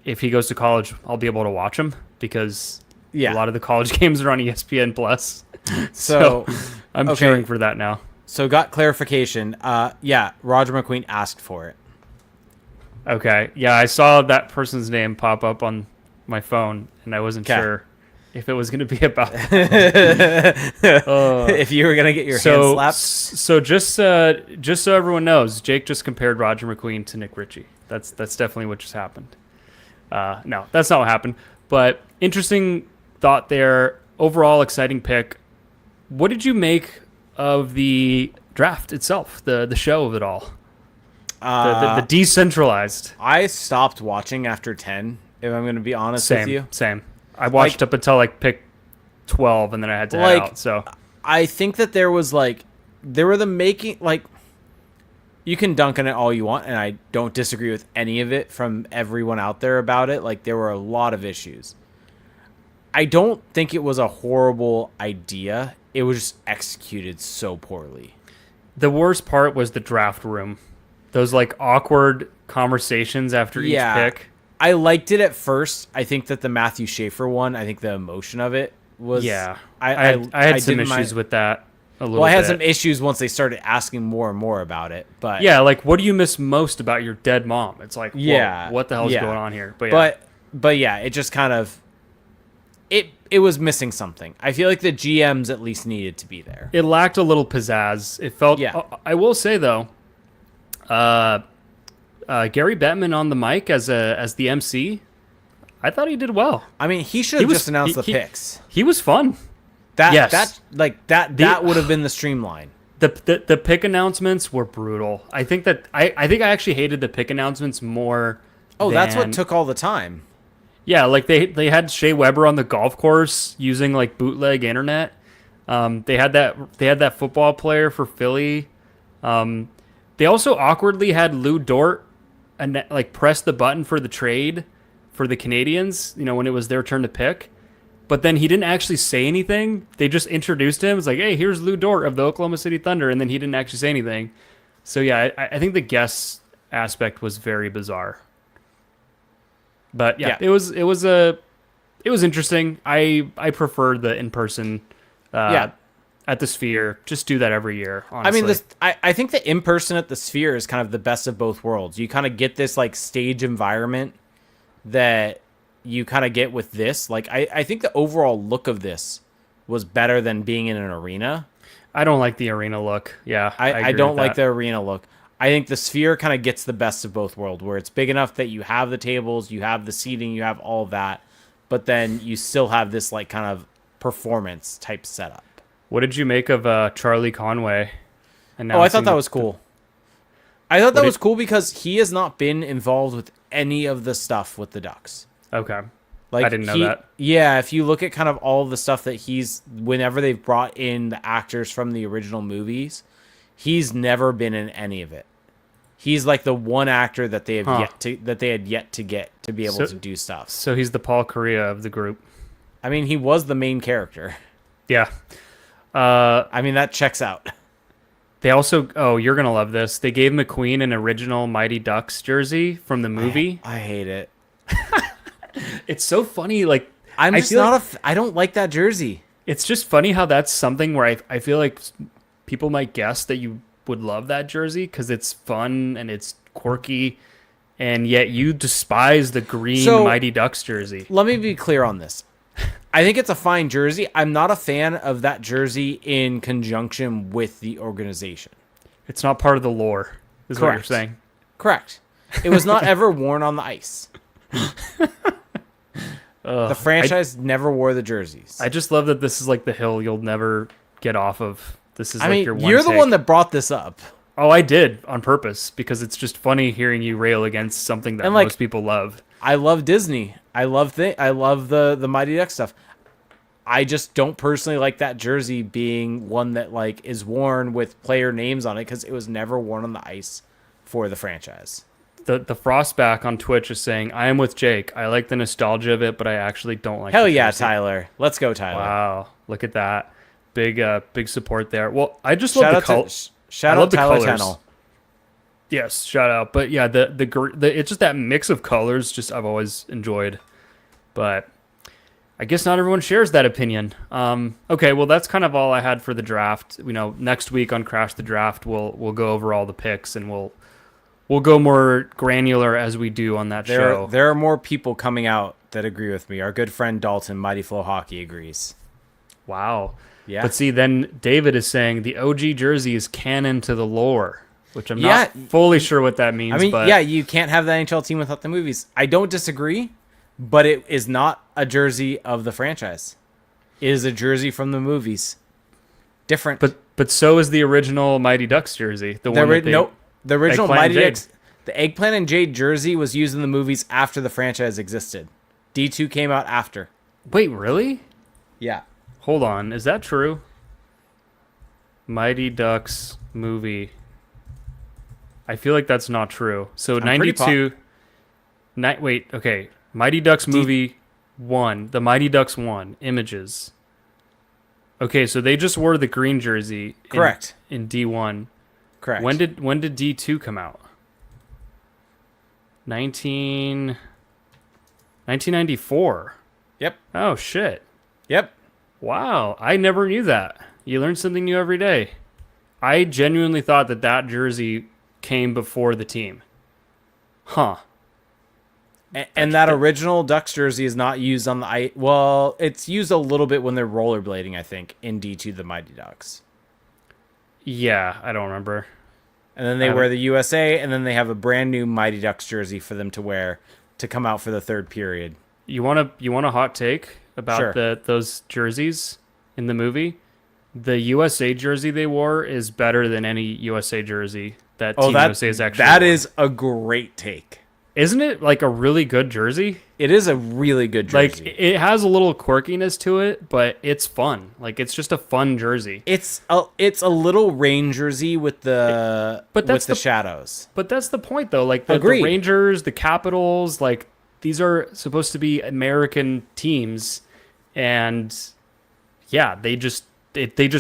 if he goes to college, I'll be able to watch him because Yeah. A lot of the college games are on ESPN Plus. So I'm cheering for that now. So got clarification. Yeah, Roger McQueen asked for it. Okay. Yeah, I saw that person's name pop up on my phone, and I wasn't sure if it was going to be about if you were going to get your hand slapped. So just so everyone knows, Jake just compared Roger McQueen to Nick Ritchie. That's definitely what just happened. No, that's not what happened. But interesting thought there. Overall, exciting pick. What did you make of the draft itself, the show of it all? The decentralized. I stopped watching after 10, if I'm going to be honest with you. Same. I watched up until pick 12, and then I had to head out. So I think that there were the making, you can dunk on it all you want, and I don't disagree with any of it from everyone out there about it. There were a lot of issues. I don't think it was a horrible idea. It was just executed so poorly. The worst part was the draft room. Those awkward conversations after each pick. I liked it at first. I think that the Matthew Schaefer one, I think the emotion of it was... Yeah. I had some issues with that a little bit. Well, I had some issues once they started asking more and more about it. But yeah, what do you miss most about your dead mom? It's what the hell's going on here? But yeah, it just kind of... It was missing something. I feel like the GMs at least needed to be there. It lacked a little pizzazz. It felt... Yeah. I will say, though... Gary Bettman on the mic as the MC, I thought he did well. I mean, he should have just announced the picks. He was fun. That would have been the streamline. The pick announcements were brutal. I think I actually hated the pick announcements more. Oh, that's what took all the time. Yeah, they had Shea Weber on the golf course using bootleg internet. They had that football player for Philly. They also awkwardly had Lou Dort and press the button for the trade for the Canadians, when it was their turn to pick. But then he didn't actually say anything. They just introduced him. It's hey, here's Lou Dort of the Oklahoma City Thunder. And then he didn't actually say anything. So yeah, I think the guest aspect was very bizarre. But yeah. it was interesting. I prefer the in-person at the Sphere. Just do that every year, honestly. I mean, I think the in-person at the Sphere is kind of the best of both worlds. You kind of get this stage environment that you kind of get with this. I think the overall look of this was better than being in an arena. I don't like the arena look. Yeah, I don't like the arena look. I think the Sphere kind of gets the best of both worlds, where it's big enough that you have the tables, you have the seating, you have all of that, but then you still have this kind of performance type setup. What did you make of Charlie Conway? Oh, I thought that was cool. I thought that was cool because he has not been involved with any of the stuff with the Ducks. Okay. I didn't know that. Yeah, if you look at kind of all of the stuff that whenever they've brought in the actors from the original movies, he's never been in any of it. He's the one actor that they had yet to get to be able to do stuff. So he's the Paul Correa of the group. I mean, he was the main character. Yeah. I mean, that checks out. They also, you're going to love this. They gave McQueen an original Mighty Ducks jersey from the movie. I hate it. It's so funny. I don't like that jersey. It's just funny how that's something where I feel like people might guess that you would love that jersey because it's fun and it's quirky, and yet you despise the green Mighty Ducks jersey. Let me be clear on this. I think it's a fine jersey. I'm not a fan of that jersey in conjunction with the organization. It's not part of the lore, is Correct. What you're saying. Correct. It was not ever worn on the ice. The franchise never wore the jerseys. I just love that this is the hill you'll never get off of. This is your one you're the one that brought this up. Oh, I did on purpose because it's just funny hearing you rail against something that most people love. I love Disney. I love the Mighty Ducks stuff. I just don't personally like that jersey being one that is worn with player names on it because it was never worn on the ice for the franchise. The Frostback on Twitch is saying, I am with Jake. I like the nostalgia of it, but I actually don't like Hell yeah, Tyler. Let's go, Tyler. Wow. Look at that. Big support there. Well, I just love shout the out colors. Shout out Tyler Tennell. Yes, shout out. But yeah, the it's just that mix of colors just I've always enjoyed. But I guess not everyone shares that opinion. Okay, well that's kind of all I had for the draft. Next week on Crash the Draft, we'll go over all the picks and we'll go more granular as we do on that show. There are more people coming out that agree with me. Our good friend Dalton, Mighty Flow Hockey, agrees. Wow. Yeah. But see, then David is saying the OG jersey is canon to the lore, which I'm not fully sure what that means. I mean, but yeah, you can't have the NHL team without the movies. I don't disagree, but it is not a jersey of the franchise. It is a jersey from the movies. Different. But so is the original Mighty Ducks jersey. The original Eggplant Mighty and Jade. Ducks, the Eggplant and Jade jersey was used in the movies after the franchise existed. D2 came out after. Wait, really? Yeah. Hold on, is that true? Mighty Ducks movie. I feel like that's not true. So I'm 92. Wait, okay. Mighty Ducks movie 1. The Mighty Ducks 1 images. Okay, so they just wore the green jersey. Correct. In D1. Correct. When did D2 come out? 1994. Yep. Oh shit. Yep. Wow, I never knew that. You learn something new every day. I genuinely thought that jersey came before the team. Huh. And that original Ducks jersey is not used on the ice. Well, it's used a little bit when they're rollerblading, I think, in D2 the Mighty Ducks. Yeah, I don't remember. And then they wear the USA, and then they have a brand new Mighty Ducks jersey for them to wear to come out for the third period. You want a hot take about Sure. those jerseys in the movie? The USA jersey they wore is better than any USA jersey that Team USA has actually That worn. is a great take. Isn't it like a really good jersey? It is a really good jersey. Like it has a little quirkiness to it, but it's fun. Like it's just a fun jersey. It's a little rain jersey with the shadows. But that's the point though. Like the Agreed. Rangers, the Capitals, like these are supposed to be American teams, and yeah, they just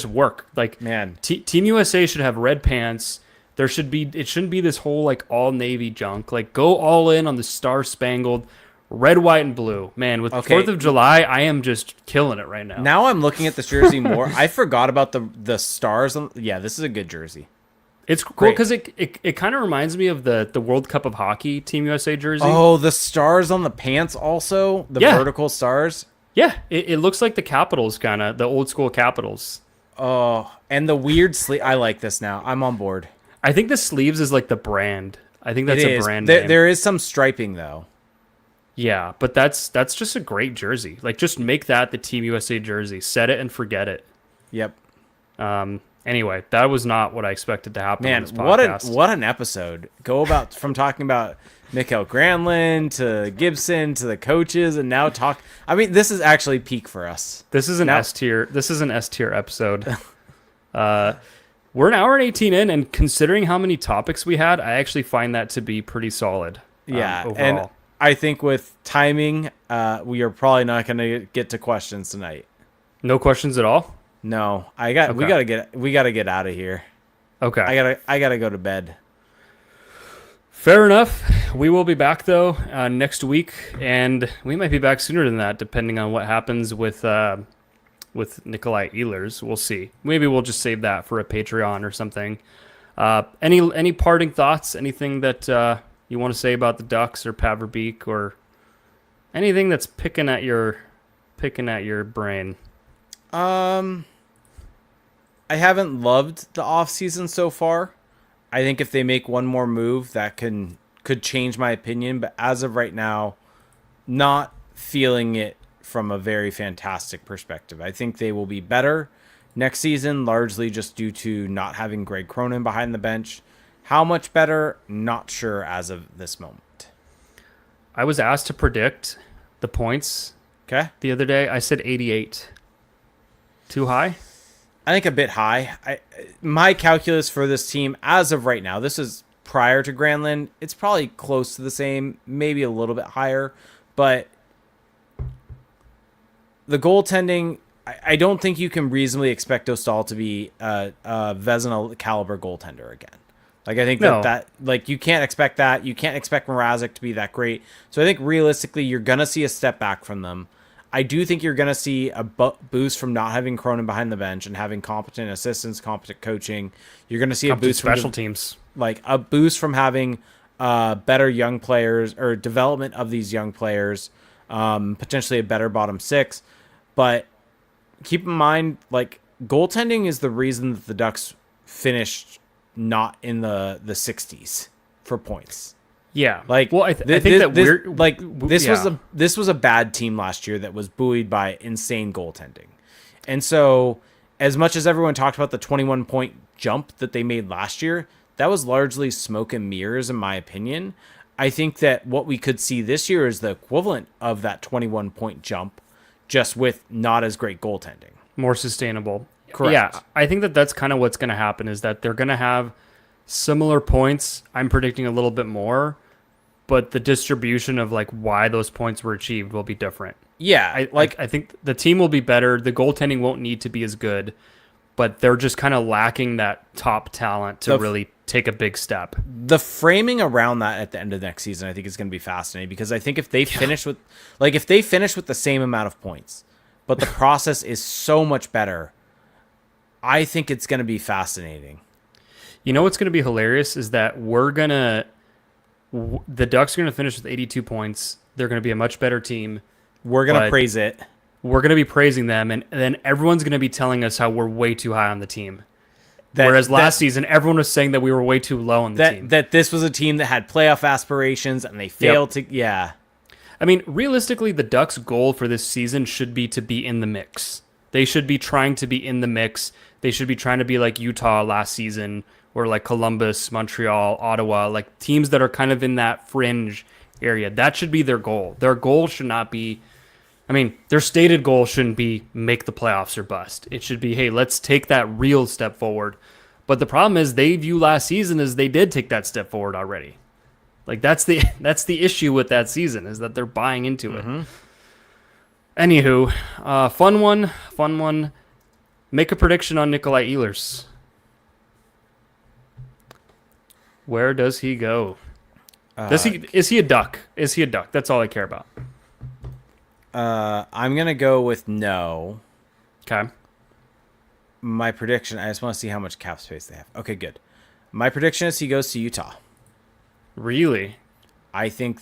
work. Like Man. Team USA should have red pants. It shouldn't be this whole like all navy junk. Like go all in on the star spangled red, white, and blue. Man, with 4th of July, I am just killing it right now. Now I'm looking at this jersey more. I forgot about the stars. Yeah, this is a good jersey. It's cool because it kind of reminds me of the World Cup of Hockey Team USA jersey. Oh, the stars on the pants also? The vertical stars? Yeah, it looks like the Capitals kind of, the old school Capitals. Oh, and the weird sleeve. I like this now. I'm on board. I think the sleeves is like the brand. I think that's a brand name. There is some striping though. Yeah, but that's just a great jersey. Like just make that the Team USA jersey. Set it and forget it. Yep. Anyway, that was not what I expected to happen on Man, this podcast. what an episode. Go about from talking about Mikael Granlund to Gibson to the coaches and now talk. I mean, this is actually peak for us. This is an S tier. This is an S tier episode. We're an hour and 18 in, and considering how many topics we had, I actually find that to be pretty solid. Yeah, overall. and I think with timing, we are probably not going to get to questions tonight. No questions at all? No, we gotta get out of here. Okay. I gotta go to bed. Fair enough. We will be back though next week, and we might be back sooner than that, depending on what happens with Nikolai Ehlers. We'll see. Maybe we'll just save that for a Patreon or something. Any parting thoughts? Anything that you want to say about the Ducks or Paverbeek or anything that's picking at your brain? I haven't loved the offseason so far. I think if they make one more move, that could change my opinion. But as of right now, not feeling it from a very fantastic perspective. I think they will be better next season, largely just due to not having Greg Cronin behind the bench. How much better? Not sure as of this moment. I was asked to predict the points Okay. the other day. I said 88. Too high? I think a bit high. My calculus for this team as of right now, this is prior to Granlund, it's probably close to the same, maybe a little bit higher, but the goaltending, I don't think you can reasonably expect Dostal to be a Vezina caliber goaltender again. Like I think that like you can't expect that. You can't expect Mrazek to be that great. So I think realistically you're gonna see a step back from them. I do think you're going to see a boost from not having Cronin behind the bench and having competent assistants, competent coaching. You're going to see a boost from special teams, like a boost from having better young players or development of these young players, potentially a better bottom six. But keep in mind, like, goaltending is the reason that the Ducks finished not in the 60s for points. Yeah, like, well, I think that this was a bad team last year that was buoyed by insane goaltending, and so as much as everyone talked about the 21-point jump that they made last year, that was largely smoke and mirrors, in my opinion. I think that what we could see this year is the equivalent of that 21-point jump, just with not as great goaltending, more sustainable. Correct. Yeah, I think that that's kind of what's going to happen is that they're going to have similar points. I'm predicting a little bit more, but the distribution of like why those points were achieved will be different. Yeah, I think the team will be better. The goaltending won't need to be as good, but they're just kind of lacking that top talent to really take a big step. The framing around that at the end of next season, I think, is going to be fascinating, because I think if they finish with the same amount of points, but the process is so much better, I think it's going to be fascinating. You know what's going to be hilarious is that the Ducks are going to finish with 82 points. They're going to be a much better team. We're going to praise it. We're going to be praising them, and then everyone's going to be telling us how we're way too high on the team. Whereas last season, everyone was saying that we were way too low on the team. That this was a team that had playoff aspirations, and they failed to... Yeah. I mean, realistically, the Ducks' goal for this season should be to be in the mix. They should be trying to be in the mix. They should be trying to be like Utah last season, or like Columbus, Montreal, Ottawa, like teams that are kind of in that fringe area. That should be their goal. Their goal should not be, their stated goal shouldn't be make the playoffs or bust. It should be, hey, let's take that real step forward. But the problem is they view last season as they did take that step forward already. Like that's the issue with that season, is that they're buying into it. Anywho, fun one. Make a prediction on Nikolai Ehlers. Where does he go? Is he a Duck? Is he a Duck? That's all I care about. I'm gonna go with no. Okay. My prediction, I just want to see how much cap space they have. Okay, good. My prediction is he goes to Utah. Really? I think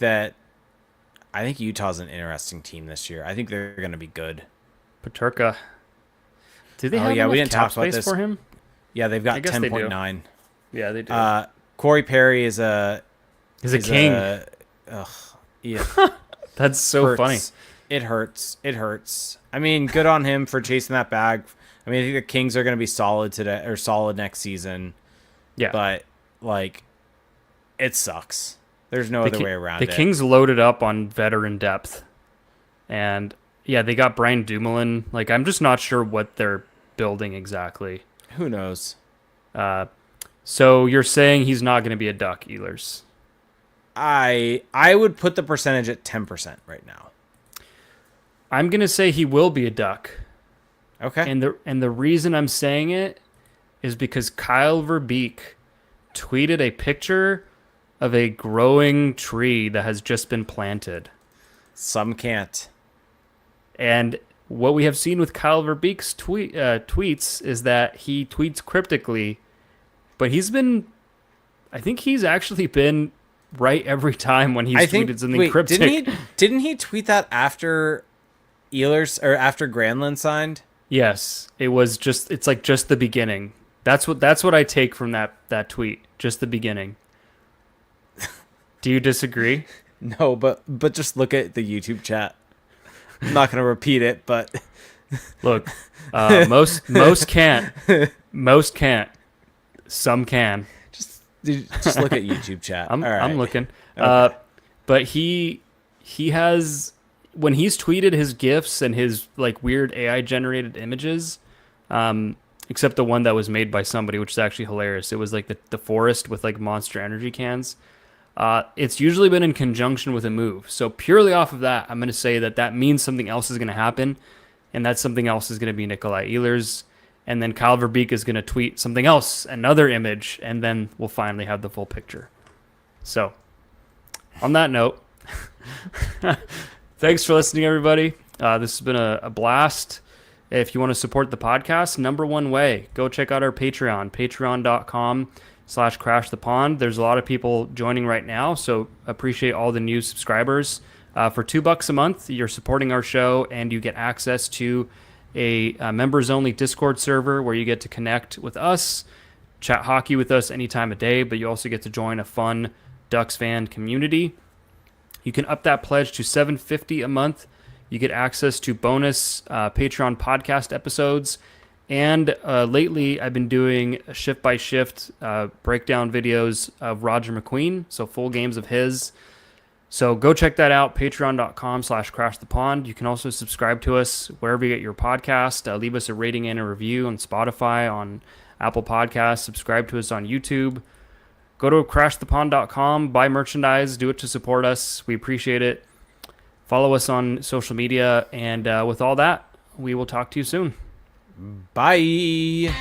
Utah's an interesting team this year. I think they're going to be good. Peterka. Do they have enough we didn't cap talk about space this for him? Yeah, they've got 10.9. Yeah, they do. Corey Perry is a king. Yeah. That's so funny. It hurts. I mean, good on him for chasing that bag. I mean, I think the Kings are going to be solid today, or solid next season. Yeah. But like, it sucks. There's no other way around it. The Kings loaded up on veteran depth. And yeah, they got Brian Dumoulin. Like, I'm just not sure what they're building exactly. Who knows? So you're saying he's not going to be a Duck, Ehlers? I would put the percentage at 10% right now. I'm going to say he will be a Duck. Okay. And the reason I'm saying it is because Kyle Verbeek tweeted a picture of a growing tree that has just been planted. Some can't. And what we have seen with Kyle Verbeek's tweets is that he tweets cryptically, but I think he's actually been right every time when he's tweeted something cryptic. Didn't he tweet that after Ehlers, or after Granlund signed? Yes, it's like just the beginning. That's what I take from that tweet, just the beginning. Do you disagree? No, but just look at the YouTube chat. I'm not going to repeat it, but look, most can't. Most can't. Some can. Just look at YouTube chat. I'm looking. Okay. But he has, when he's tweeted his GIFs and his like weird AI generated images, except the one that was made by somebody, which is actually hilarious. It was like the forest with like Monster Energy cans. It's usually been in conjunction with a move. So purely off of that, I'm going to say that means something else is going to happen, and that something else is going to be Nikolai Ehlers, and then Kyle Verbeek is going to tweet something else, another image, and then we'll finally have the full picture. So, on that note, thanks for listening, everybody. This has been a blast. If you want to support the podcast, number one way, go check out our Patreon, patreon.com/crash the pond. There's a lot of people joining right now, so appreciate all the new subscribers. For $2 a month, you're supporting our show, and you get access to a members-only Discord server where you get to connect with us, chat hockey with us any time of day, but you also get to join a fun Ducks fan community. You can up that pledge to $7.50 a month. You get access to bonus Patreon podcast episodes. And lately, I've been doing shift-by-shift breakdown videos of Roger McQueen, so full games of his. So go check that out, patreon.com/crashthepond. You can also subscribe to us wherever you get your podcast. Leave us a rating and a review on Spotify, on Apple Podcasts. Subscribe to us on YouTube. Go to crashthepond.com, buy merchandise, do it to support us. We appreciate it. Follow us on social media. And with all that, we will talk to you soon. Bye.